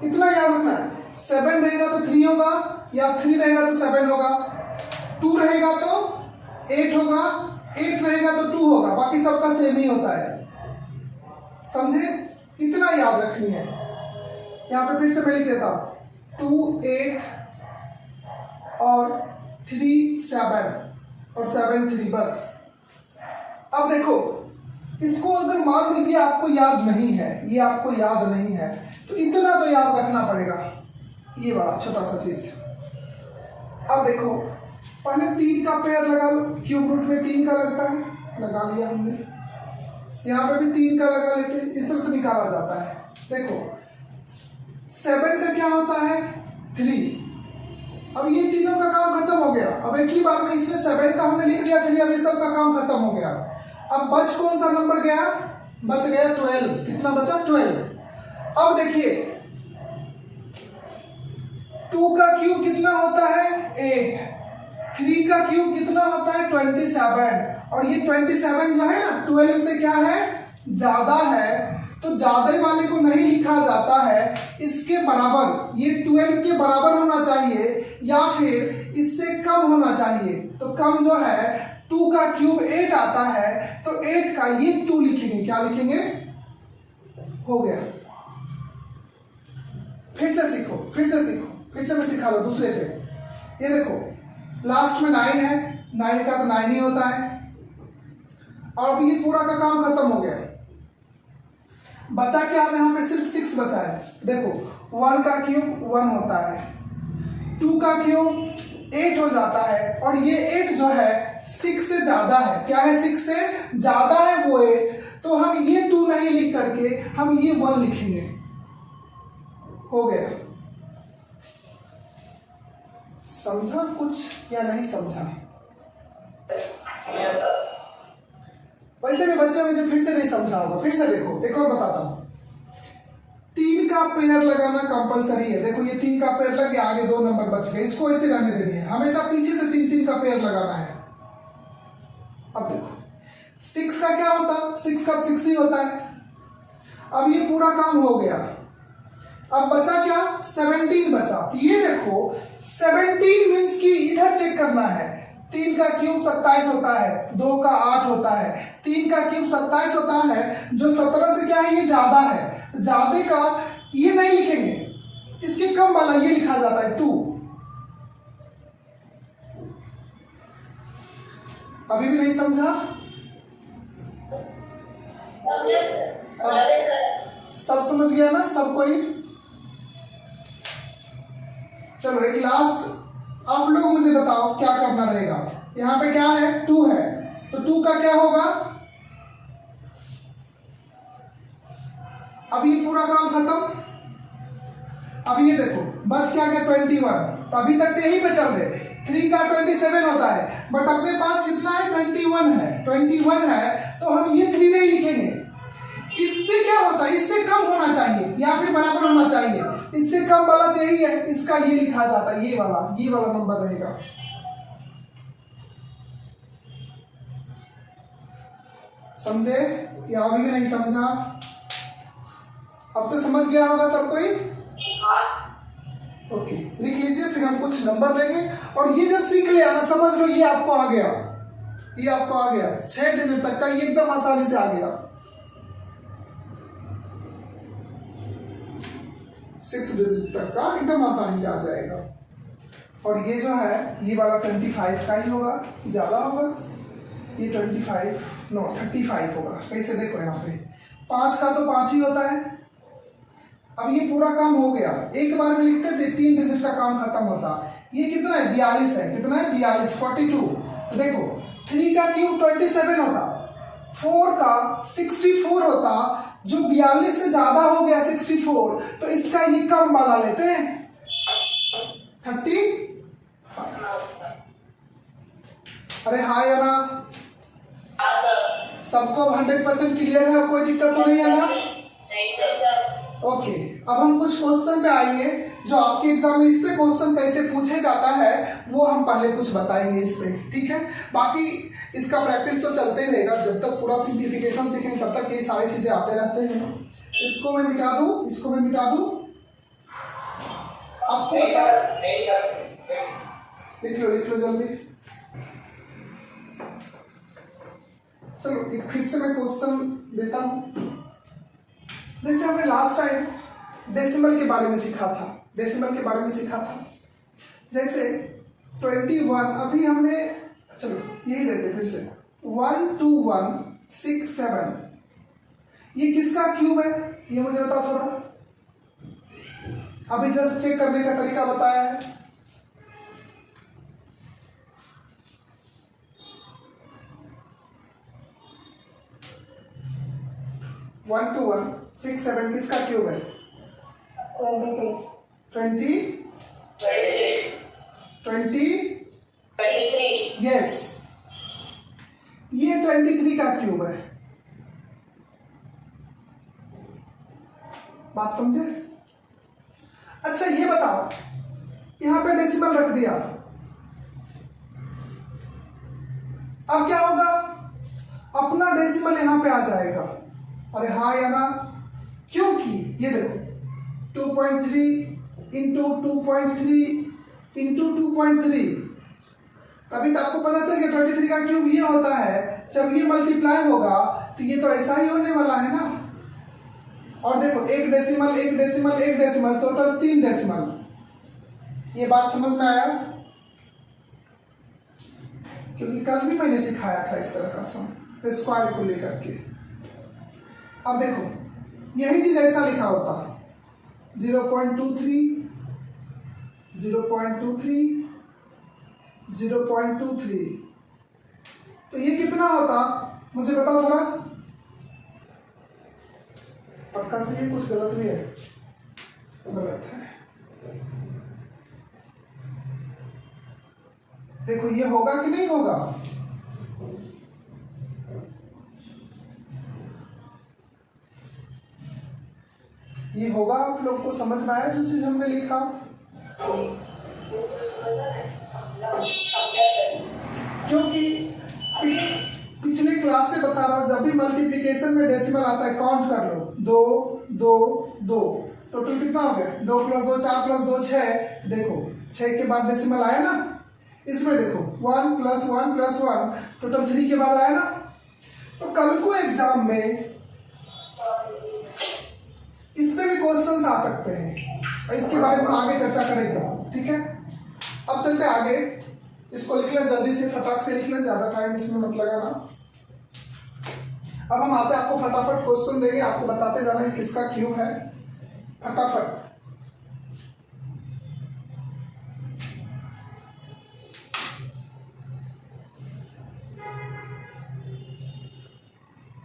A: इतना याद रखना है। 7 रहेगा तो 3 होगा, या 3 रहेगा तो 7 होगा, 2 रहेगा तो 8 होगा, 8 रहेगा तो 2 होगा, बाकी सबका सेम ही होता है। समझे? इतना याद रखनी है। यहां पे फिर से मैं लिख देता हूं 2 8 और 3 7 और 7 3, बस। अब देखो इसको अगर मान लीजिए आपको याद नहीं है, ये आपको याद नहीं है, तो इतना तो याद रखना पड़ेगा, ये वाला छोटा सा चीज। अब देखो पहले 3 का पेयर लगा लो, क्यूब रूट में 3 का लगता है, लगा लिया हमने। यहाँ पे भी 3 का लगा लेते हैं, इस तरह से निकाला जाता है। देखो 7 का क्या होता है? 3। अब ये तीनों का काम खत्म हो गया। अब एक ही बार में इसमें 7 का हमने लिख दिया 3, अब ये सब का काम खत्म हो गया। अब बच कौन सा नंबर गया? बच गया 12। कितना बचा? 12। अब देखिए 2 का क्यूब कितना होता है? 8। 3 का क्यूब कितना होता है? 27। और ये 27 जो है ना 12 से क्या है? ज्यादा है, तो ज्यादा वाले को नहीं लिखा जाता है, इसके बराबर, ये 12 के बराबर होना चाहिए या फिर इससे कम होना चाहिए। तो कम जो है 2 का क्यूब 8 आता है, तो 8 का ये 2 लिखेंगे। क्या लिखेंगे? हो गया। फिर से सीखो, फिर से सीखो, फिर से मैं सिखा लो दूसरे पे। ये देखो लास्ट में 9 है, 9 का तो 9 ही होता है। और अब ये पूरा का काम खत्म हो गया। बचा क्या? अब यहाँ पे सिर्फ 6 बचा है। देखो 1 का क्यूब 1 होता है, 2 का क्यूब 8 हो जाता है, और ये 8 जो है 6 से ज्यादा है। क्या है? 6 से ज्यादा है वो 8, तो हम ये 2 नहीं लिख करके हम ये 1 लिखेंगे। हो गया। समझा कुछ या नहीं समझा? वैसे भी बच्चे मुझे फिर से नहीं समझा होगा, फिर से देखो, एक और बताता हूं। 3 का पेयर लगाना कंपलसरी है। देखो ये 3 का पेयर लग गया, आगे 2 नंबर बच गए, इसको ऐसे रहने देनी है, हमेशा पीछे से 3 का पेयर लगाना है। अब देखो 6 का क्या होता है? 6 का 6 ही होता है। अब ये पूरा काम हो गया। अब बचा क्या? 17 बचा। ये देखो 17 मीन्स की इधर चेक करना है। 3 का क्यूब 27 होता है, 2 का 8 होता है, 3 का क्यूब 27 होता है, जो 17 से क्या है? ये ज्यादा है। ज्यादा का ये नहीं लिखेंगे, इसके कम वाला ये लिखा जाता है 2। अभी भी नहीं समझा? अब सब समझ गया ना सब कोई? चलो एक लास्ट, आप लोग मुझे बताओ क्या करना रहेगा। यहां पे क्या है? 2 है, तो 2 का क्या होगा? अब ये पूरा काम खत्म। अब ये देखो बस क्या गया? 21। तो अभी तक तो यहीं पे चल रहे। 3 का 27 होता है, बट अपने पास कितना है? 21 है। 21 है तो हम ये 3 नहीं लिखेंगे। इससे क्या होता है? इससे कम होना चाहिए या फिर बराबर होना चाहिए। इससे कम वाला तो यही है, इसका ये लिखा जाता है, ये वाला नंबर रहेगा। समझे या अभी भी नहीं समझा? अब तो समझ गया होगा सब कोई? ओके, लिख लीजिए, फिर हम कुछ नंबर देंगे। और ये जब सीख लिया ना, समझ लो ये आपको आ गया, ये आपको आ गया 6 डिजिट तक का, ये एकदम आसानी से आ गया। 6 डिजिट तक का एकदम आसानी से आ जाएगा। और ये जो है ये वाला 25 का ही होगा, ज़्यादा होगा, ये 25 नो 35 होगा। कैसे देखो यहाँ पे 5 का तो 5 ही होता है। अब ये पूरा काम हो गया, एक बार में लिखते थे 3 डिजिट का काम खत्म होता। ये कितना है 42 है, कितना है 42 42। तो देखो 3 का क्यूब 27 होता, 4 का 64 होता, जो 42 से ज्यादा हो गया 64, तो इसका ये कम वाला लेते हैं 35। अरे हाँ या ना,
B: हाँ सर।
A: सबको 100% क्लियर है, अब कोई दिक्कत तो नहीं है ना?
B: नहीं सर।
A: ओके, अब हम कुछ क्वेश्चन पे आएंगे जो आपके एग्जाम में इस पे क्वेश्चन कैसे पूछे जाता है वो हम पहले कुछ बताएंगे इस पे, ठीक है? बाकी इसका प्रैक्टिस तो चलते ही रहेगा, जब तक पूरा सिंप्लीफिकेशन सीखेंगे तब तक ये सारी चीजें आते रहते हैं। इसको मैं मिटा दूं, इसको मैं मिटा दूं, आपको बता, लिख लो जल्दी। चलो एक फिर से मैं क्वेश्चन देता हूं। जैसे हमने लास्ट टाइम डेसिमल के बारे में सीखा था, जैसे 21, अभी हमने, चलो यही देते फिर से 12167, ये किसका क्यूब है ये मुझे बता थोड़ा। अभी जस्ट चेक करने का तरीका बताया है। वन टू वन 6 7 किसका क्यूब है? 23 यस, ये 23 का क्यूब है। बात समझे? अच्छा ये बताओ, यहां पे डेसिमल रख दिया, अब क्या होगा? अपना डेसिमल यहां पे आ जाएगा। अरे हाँ या ना? क्योंकि ये देखो 2.3 इंटू 2.3 इंटू 2.3, तभी तो आपको पता चल गया 23 का क्यूब ये होता है। जब ये मल्टीप्लाई होगा तो ये तो ऐसा ही होने वाला है ना। और देखो एक डेसिमल एक डेसिमल एक डेसिमल, टोटल 3 डेसिमल। ये बात समझ में आया? क्योंकि कल भी मैंने सिखाया था इस तरह का सम स्क्वायर को लेकर के। अब देखो यही चीज ऐसा लिखा होता 0.23 0.23 0.23, तो ये कितना होता मुझे बताओ थोड़ा। पक्का से ये कुछ गलत भी है? गलत है। देखो ये होगा कि नहीं होगा? ये होगा। आप लोग को समझ में आया जो चीज हमने लिखा? क्योंकि पिछले क्लास से बता रहा हूं, जब भी मल्टीप्लिकेशन में डेसिमल आता है काउंट कर लो, 2 2 2, टोटल कितना हो गया? 2 + 2 4 + 2 6। देखो 6 के बाद डेसिमल आया ना, इसमें देखो 1 + 1 + 1, टोटल 3 के बाद आया ना। तो कल को एग्जाम में इसमें भी क्वेश्चंस आ सकते हैं, इसके बारे में आगे चर्चा करेंगे, ठीक है? अब चलते आगे, इसको लिख लें जल्दी से, फटाक से लिख लें, ज्यादा टाइम इसमें मत लगाना। अब हम आते हैं, आपको फटाफट क्वेश्चन देंगे, आपको बताते जाना है किसका क्यूब है, फटाफट।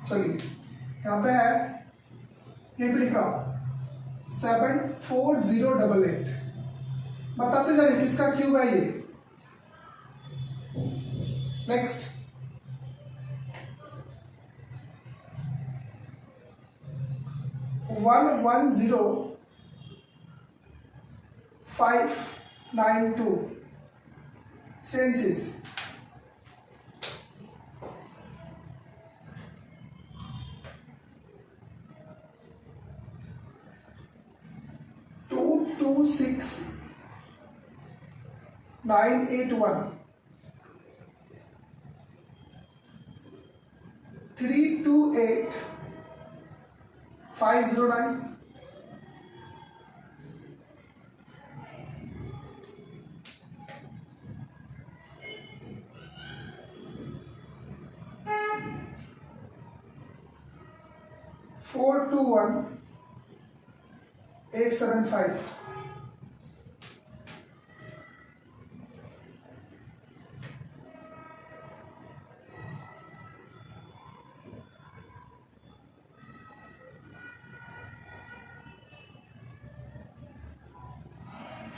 A: चलिए यहाँ पे है, ये भी लिख रहा हूं 74088, बताते जाइए किसका क्यूब है ये। नेक्स्ट 110592, सेम चीज। 226,981, 328,509, 421,875.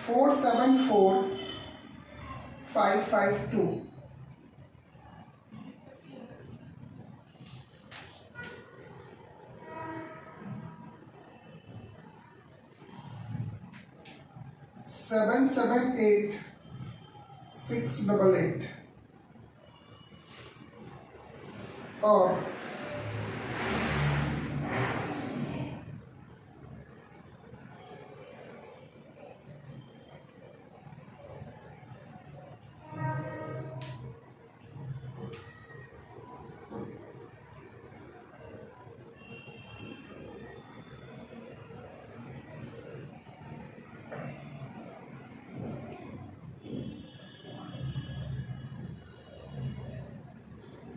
A: Four seven four 552. Seven 688 और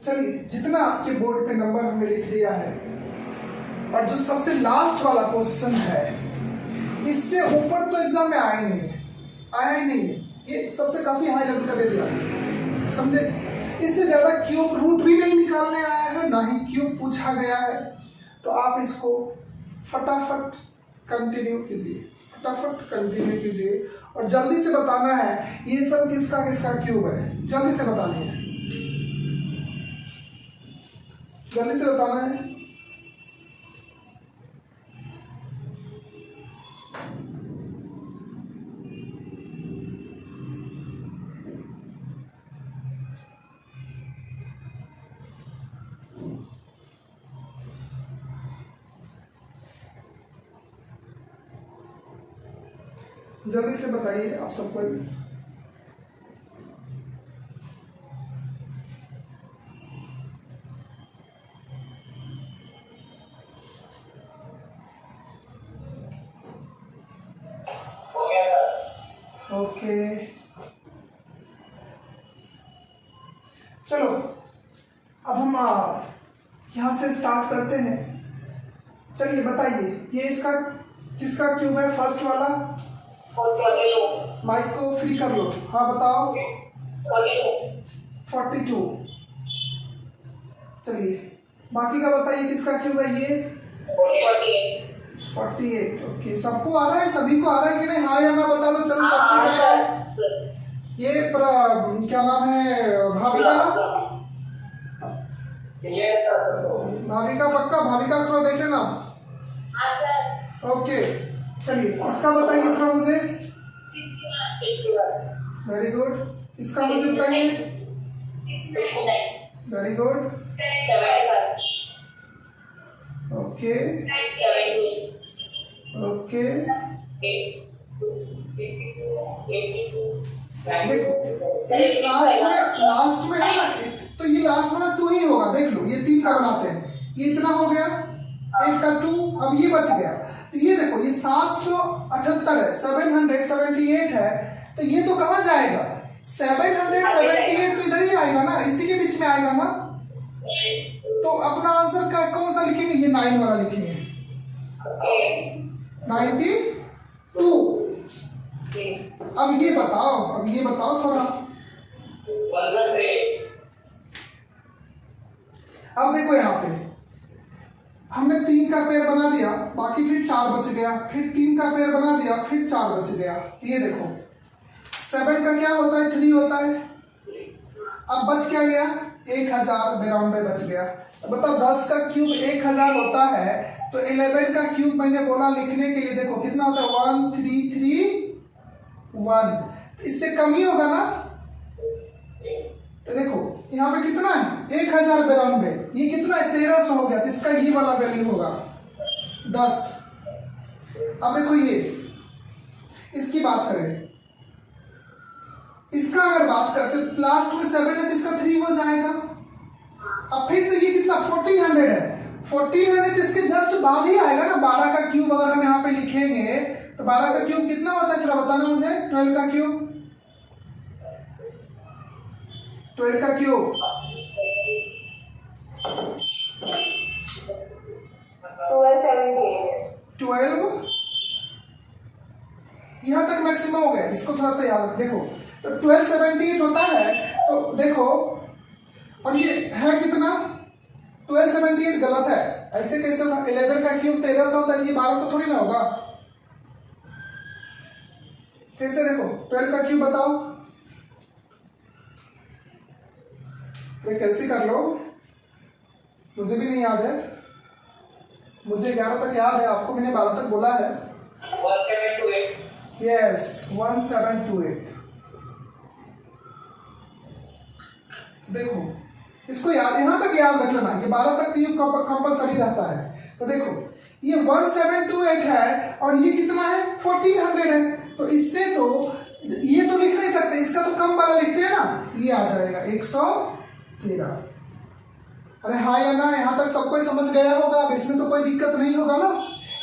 A: चलिए, जितना आपके बोर्ड पे नंबर हमने लिख दिया है और जो सबसे लास्ट वाला क्वेश्चन है, इससे ऊपर तो एग्जाम में आया ही नहीं है। ये सबसे काफी हाई लेवल का दे दिया, समझे? इससे ज्यादा क्यूब रूट भी नहीं निकालने आया है, ना ही क्यूब पूछा गया है। तो आप इसको फटाफट कंटिन्यू कीजिए और जल्दी से बताना है ये सब किसका किसका क्यूब है। जल्दी से बताना है। जल्दी से बताइए आप सबको। ओके, चलो अब हम यहां से स्टार्ट करते हैं। चलिए बताइए, ये इसका किसका क्यूब है? फर्स्ट वाला। माइक को फ्री कर लो। हाँ बताओ। 42। चलिए बाकी का बताइए, किसका क्यूब है ये? 48। ओके, सबको आ रहा है? सभी को आ रहा है कि नहीं? हाँ या ना बता दो। चलो सबको बताओ। ये क्या नाम है? भाविका पक्का? भाविका थोड़ा देख लेना। ओके, चलिए इसका बताइए थोड़ा मुझे। Very good. इसका मुझे बताइए। Very good. ओके ओके, देखो एक लास्ट में है ना, तो ये लास्ट वाला 2 ही होगा। देख लो, ये 3 का बनाते हैं। ये इतना हो गया, 1 का 2, अब ये बच गया। तो ये देखो, ये 778 है, 778 है। तो ये तो कहाँ जाएगा? 778 तो इधर ही आएगा ना, इसी के बीच में आएगा ना। तो अपना आंसर का कौन सा लिखेंगे? ये 9 वाला लिखेंगे। 92। अब ये बताओ थोड़ा। अब देखो यहाँ पे हमने 3 का पेयर बना दिया, बाकी फिर 4 बच गया, फिर 3 का पेयर बना दिया, फिर 4 बच गया। ये देखो 7 का क्या होता है? 3 होता है। अब बच क्या गया? 1092 बच गया। बताओ 10 का क्यूब 1000 होता है, तो 11 का क्यूब मैंने बोला लिखने के लिए। देखो कितना होता है? 1331। इससे कम ही होगा ना। तो देखो यहाँ पे कितना है? 1092। ये कितना है? 1300 हो गया। तो इसका ये वाला वैल्यू होगा 10। अब देखो ये, इसकी बात करें, इसका अगर बात करते तो लास्ट में 7 है, तो इसका 3 हो जाएगा। अब फिर से ये कितना? 1400 है। 1400 इसके जस्ट बाद ही आएगा ना। 12 का क्यूब अगर हम यहाँ पे लिखेंगे तो 12 का क्यूब कितना होता है? थोड़ा बताना मुझे। 12 का क्यूब, 12 का क्यूब 12 12, यहां तक मैक्सिमम हो गया। इसको थोड़ा सा याद रख, देखो तो 1278 होता है, तो देखो और ये है कितना, 1278 गलत है, ऐसे कैसे होगा? 11 का क्यूब 1300 होता है, ये 1200 थोड़ी ना होगा। फिर से देखो 12 का क्यूब बताओ, ये कैसे कर लो, मुझे भी नहीं याद है, मुझे 11 तक याद है, आपको मैंने 12 तक बोला है।
B: 1728.
A: यस 1728। देखो इसको याद, यहां तक याद रख लेना, ये 12 तक क्यूब कंपलसरी रहता है। तो देखो ये 1728 है और ये कितना है, 1400 है, तो इससे तो ये तो लिख नहीं सकते, इसका तो कम वाला लिखते हैं ना, ये आ जाएगा 113। अरे हाँ या ना, यहाँ तक सबको समझ गया होगा, अब इसमें तो कोई दिक्कत नहीं होगा ना,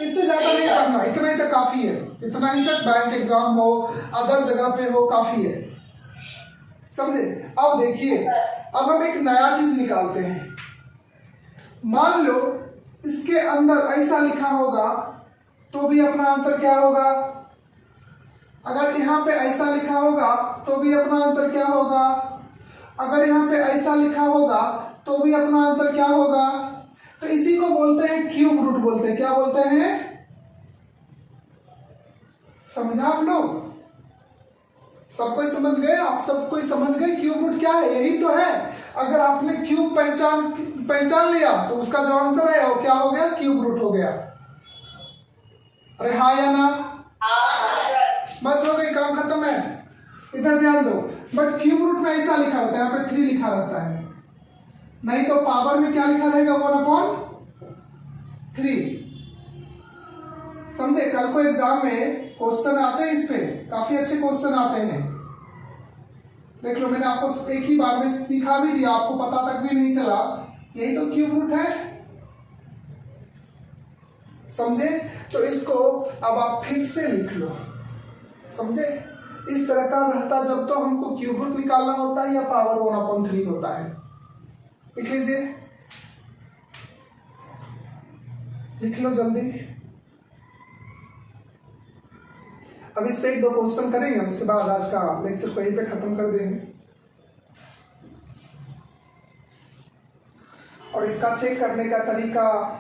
A: इससे ज्यादा नहीं पढ़ना, इतना ही तक काफी है, इतना ही तक बैंक एग्जाम हो, अदर जगह पे हो, काफी है, समझे? अब देखिए, अब हम एक नया चीज निकालते हैं। मान लो इसके अंदर ऐसा लिखा होगा तो भी अपना आंसर क्या होगा, अगर यहाँ पे ऐसा लिखा होगा तो भी अपना आंसर क्या होगा, अगर यहाँ पे ऐसा लिखा होगा तो भी अपना आंसर क्या होगा। तो इसी को बोलते हैं क्यूब रूट बोलते हैं, क्या बोलते हैं, समझा आप लोग? सब कोई समझ गए, आप सब कोई समझ गए क्यूब रूट क्या है? यही तो है, अगर आपने क्यूब पहचान लिया तो उसका जो आंसर है वो क्या हो गया, क्यूब रूट हो गया। अरे हाँ या ना, बस हो गई, काम खत्म है, इधर ध्यान दो। बट क्यूब रूट में ऐसा लिखा रहता है, यहाँ पे 3 लिखा रहता है, नहीं तो पावर में क्या लिखा रहेगा, 1/3। समझे? कल को एग्जाम में क्वेश्चन आते हैं इस पे, काफी अच्छे क्वेश्चन आते हैं, देख लो, मैंने आपको एक ही बार में सिखा भी दिया, आपको पता तक भी नहीं चला, यही तो क्यूब रूट है, समझे? तो इसको अब आप फिर से लिख लो, समझे? इस तरह का रहता जब तो हमको क्यूब रूट निकालना होता है या पावर 1/3 होता है। लिख लीजिए, लिख लो जल्दी। अब इस पे 1-2 क्वेश्चन करेंगे, उसके बाद आज का लेक्चर को यहीं पे खत्म कर देंगे। और इसका चेक करने का तरीका,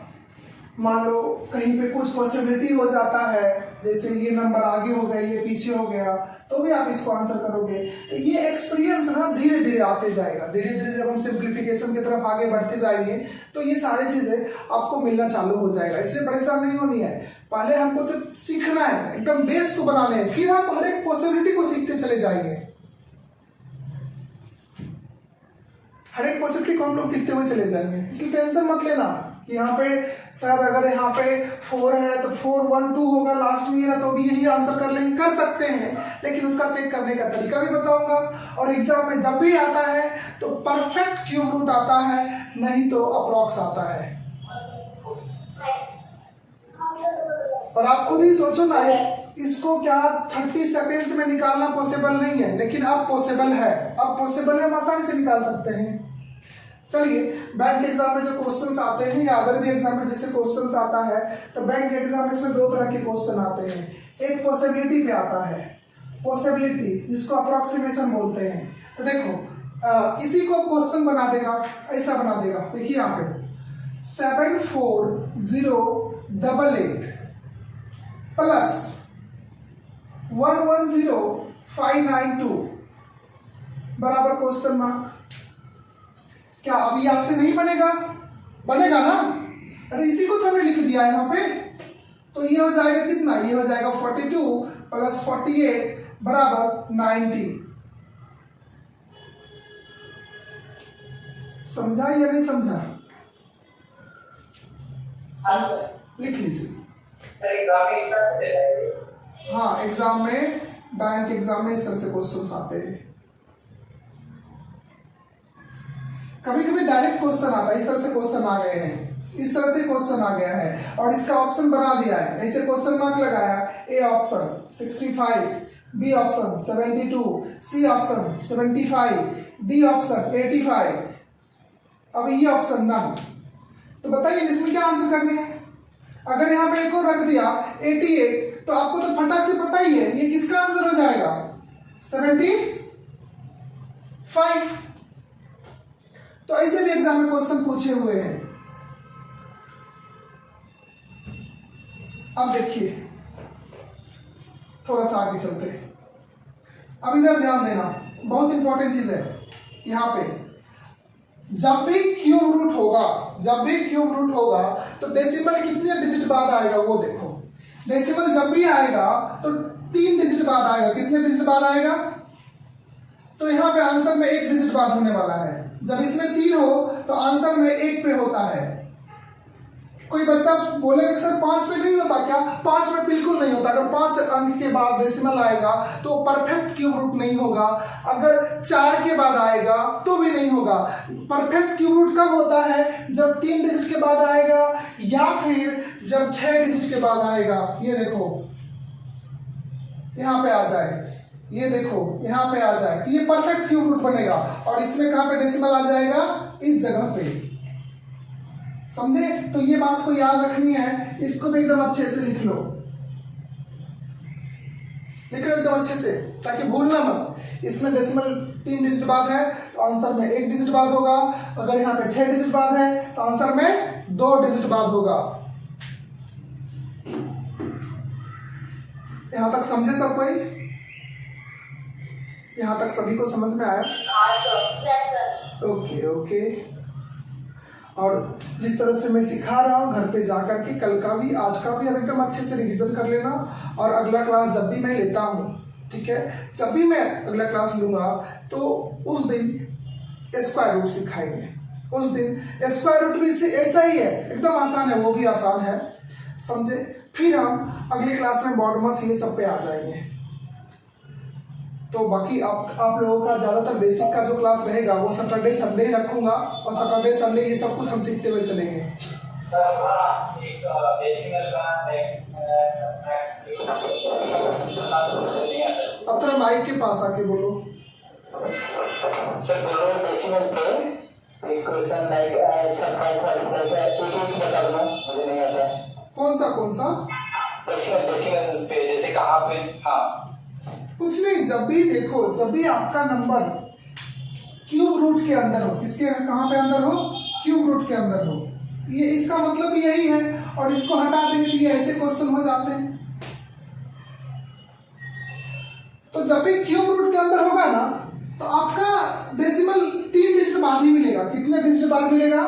A: मान लो कहीं पे कुछ पॉसिबिलिटी हो जाता है, जैसे ये नंबर आगे हो गया, ये पीछे हो गया, तो भी आप इसको आंसर करोगे। तो ये एक्सपीरियंस ना धीरे धीरे आते जाएगा, धीरे धीरे जब हम सिंप्लीफिकेशन की तरफ आगे बढ़ते जाएंगे तो ये सारी चीजें आपको मिलना चालू हो जाएगा, इसलिए परेशान नहीं होनी है। पहले हमको तो सीखना है, एकदम बेस को बनाने हैं, फिर हम हर एक पॉसिबिलिटी को सीखते चले जाएंगे, हर एक पॉसिबिलिटी को हम लोग सीखते हुए चले जाएंगे। इसलिए टेंशन मत लेना कि यहाँ पे सर अगर यहाँ पे 4 है तो 4 1 2 होगा, लास्ट में है तो भी यही आंसर कर लेंगे, कर सकते हैं, लेकिन उसका चेक करने का तरीका भी बताऊंगा। और एग्जाम में जब भी आता है तो परफेक्ट क्यूब रूट आता है, नहीं तो अप्रॉक्स आता है। और आप खुद ही सोचो ना, इसको क्या 30 सेकेंड्स में निकालना पॉसिबल नहीं है, लेकिन अब पॉसिबल है, अब पॉसिबल है, हम आसानी से निकाल सकते हैं। चलिए, बैंक एग्जाम में जो क्वेश्चंस आते हैं या अदर भी एग्जाम में जैसे क्वेश्चंस आता है, तो बैंक एग्जाम में इसमें 2 तरह के क्वेश्चन आते हैं। एक पॉसिबिलिटी पे आता है, पॉसिबिलिटी जिसको अप्रोक्सीमेशन बोलते हैं। तो देखो इसी को क्वेश्चन बना देगा, ऐसा बना देगा, देखिए यहाँ पे 74088 प्लस 110592 बराबर क्वेश्चन मार्क। क्या अभी आपसे नहीं बनेगा? बनेगा ना? अरे इसी को तो हमने लिख दिया यहाँ पे, तो ये हो जाएगा कितना, ये हो जाएगा 42 प्लस 48 बराबर 90। समझा या नहीं समझा? लिख लीजिए। हाँ, एग्जाम में, बैंक एग्जाम में इस तरह से क्वेश्चंस आते हैं। कभी कभी डायरेक्ट क्वेश्चन आता है, इस तरह से क्वेश्चन आ गए हैं, इस तरह से क्वेश्चन आ गया है और इसका ऑप्शन बना दिया है, ऐसे क्वेश्चन मार्क लगाया, A option 65, B option 72, C option 75, D option 85, अब ये ऑप्शन नन। तो बताइए इसमें क्या आंसर करनी है? अगर यहाँ पे एक और रख दिया 88, तो आपको तो फटाक से पता ही है ये किसका आंसर हो जाएगा 75। तो ऐसे भी एग्जाम में क्वेश्चन पूछे हुए हैं। अब देखिए थोड़ा सा आगे चलते हैं। अब इधर ध्यान देना, बहुत इंपॉर्टेंट चीज है। यहां पे जब भी क्यूब रूट होगा तो डेसिमल कितने डिजिट बाद आएगा वो देखो। डेसिमल जब भी आएगा तो 3 डिजिट बाद आएगा। कितने डिजिट बाद आएगा? तो यहाँ पे आंसर में 1 डिजिट बाद होने वाला है। जब इसमें 3 हो तो आंसर में 1 पे होता है। कोई बच्चा बोलेगा सर 5 पे नहीं होता क्या? 5 में बिल्कुल नहीं होता। अगर 5 अंक के बाद डेसिमल आएगा तो परफेक्ट क्यूब रूट नहीं होगा। अगर 4 के बाद आएगा तो भी नहीं होगा। परफेक्ट क्यूब रूट कब होता है? जब 3 डिजिट के बाद आएगा या फिर जब 6 डिजिट के बाद आएगा। ये देखो यहाँ पे आ जाए, ये देखो यहाँ पे आ जाए, ये परफेक्ट क्यूब रूट बनेगा। और इसमें कहाँ पे डेसिमल आ जाएगा? इस जगह पे। समझे? तो ये बात को याद रखनी है। इसको भी एकदम अच्छे से लिख लो एकदम अच्छे से, ताकि भूलना मत। इसमें डेसिमल 3 डिजिट बाद है तो आंसर में 1 डिजिट बाद होगा। अगर यहाँ पे 6 डिजिट बाद है तो आंसर में 2 डिजिट बाद होगा। यहां तक समझे सब कोई? यहां तक सभी को समझ में आया?
B: हाँ सर।
A: ओके। और जिस तरह से मैं सिखा रहा हूँ घर पे जाकर के कल का भी आज का भी एकदम अच्छे से रिवीजन कर लेना। और अगला क्लास जब भी मैं लेता हूँ, ठीक है, जब भी मैं अगला क्लास लूंगा तो उस दिन स्क्वायर रूट सिखाएंगे। उस दिन स्क्वायर रूट भी ऐसा ही है, एकदम आसान है, वो भी आसान है, समझे? फिर हम अगली क्लास में मॉडमस ये सब पे आ जाएंगे। तो बाकी आप लोगों का ज़्यादातर बेसिक का जो क्लास रहेगा वो सैटरडे संडे ही रखूंगा। और सैटरडे संडे ये सब कुछ हम सीखते हुए चलेंगे। अब थोड़ा माइक के पास आके बोलो।
B: सर बोलो डेसिमल पे एक क्वेश्चन लाइक सब एक बता दो, मुझे नहीं आता।
A: कौन सा?
B: डेसिमल पे जैसे कहाँ पे? हाँ
A: कुछ नहीं, जब भी आपका नंबर क्यूब रूट के अंदर हो, किसके कहाँ पे अंदर हो? क्यूब रूट के अंदर हो। ये इसका मतलब यही है। और इसको हटा देंगे तो ये ऐसे क्वेश्चन हो जाते हैं। तो जब भी क्यूब रूट के अंदर होगा ना तो आपका डेसिमल 3 डिजिट बाद ही मिलेगा। कितने डिजिट बाद मिलेगा?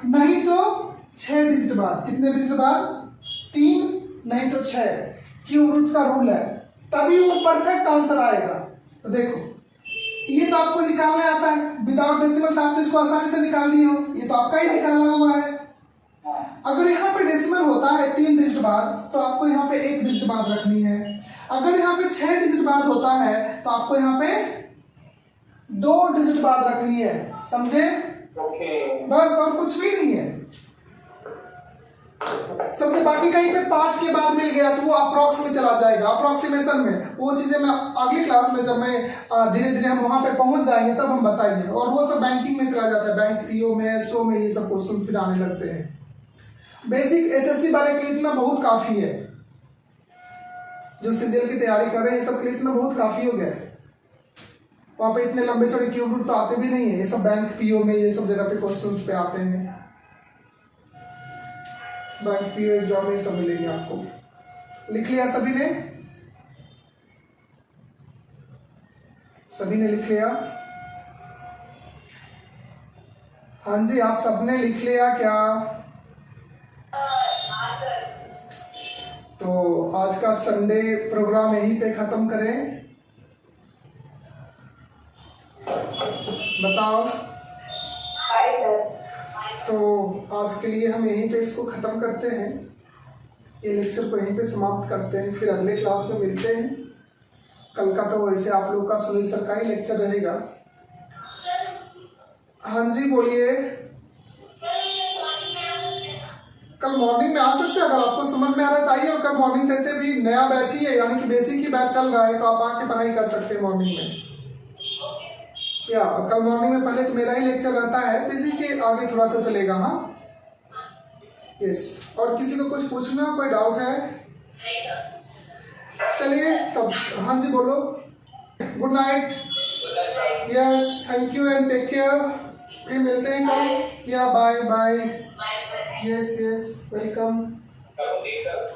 A: नहीं तो 6 डिजिट बाद। कितने डिजिट बाद? 3 नहीं तो 6। क्यूब रूट का रूल है, तभी वो परफेक्ट आंसर आएगा। तो देखो ये तो आपको निकालने आता है, विदाउट डेसिमल तो आप तो इसको आसानी से निकाल लिए हो। ये तो आपका ही निकालना हुआ है। अगर यहाँ पे डेसिमल होता है 3 डिजिट बाद तो आपको यहाँ पे 1 डिजिट बाद रखनी है। अगर यहाँ पे 6 डिजिट बाद होता है तो आपको यहाँ पे 2 डिजिट बाद रखनी है। समझे? बस, और कुछ भी नहीं है। सबसे बाकी कहीं पे 5 के बाद मिल गया तो वो अप्रॉक्स में चला जाएगा, अप्रॉक्सीमेशन में। वो चीजें मैं अगली क्लास में जब मैं धीरे धीरे हम वहां पे पहुंच जाएंगे तब हम बताएंगे। और वो सब बैंकिंग में चला जाता है, बैंक पीओ में, एसओ में, ये सब क्वेश्चन फिर आने लगते हैं। बेसिक एसएससी वाले के लिए इतना बहुत काफी है। जो सीजीएल की तैयारी कर रहे हैं सब के लिए इतना बहुत काफी हो गया है। वहां पे इतने लंबे चौड़े क्यूब रूट तो आते भी नहीं है। ये सब बैंक पीओ में, ये सब जगह पे क्वेश्चंस पे आते हैं। बैंक पीओ एग्जाम में सब मिलेंगे आपको। लिख लिया सभी ने? सभी ने लिख लिया? हाँ जी, आप सबने लिख लिया क्या? तो आज का संडे प्रोग्राम यहीं पे खत्म करें। बताओ। तो आज के लिए हम यहीं पे इसको खत्म करते हैं। ये लेक्चर को यहीं पे समाप्त करते हैं। फिर अगले क्लास में मिलते हैं। कल का तो वैसे आप लोग का सुनील सर का ही लेक्चर रहेगा। हाँ जी बोलिए। कल मॉर्निंग में आ सकते हैं, अगर आपको समझ में आ रहा है तो आइए। और कल मॉर्निंग से ऐसे भी नया बैच ही है, यानी कि बेसिक ही बैच चल रहा है, तो आप आके पढ़ाई कर सकते हैं मॉर्निंग में। क्या कल मॉर्निंग में पहले तो मेरा ही लेक्चर रहता है, बेसिक के आगे थोड़ा सा चलेगा। हाँ, यस, और किसी को कुछ पूछना, कोई डाउट है?
C: नहीं सर।
A: चलिए तब, हाँ जी बोलो। Good night. Yes, thank you and take care. फिर मिलते हैं कल। या bye bye.
C: Bye sir.
A: Yes yes, welcome.
B: ठीक सर।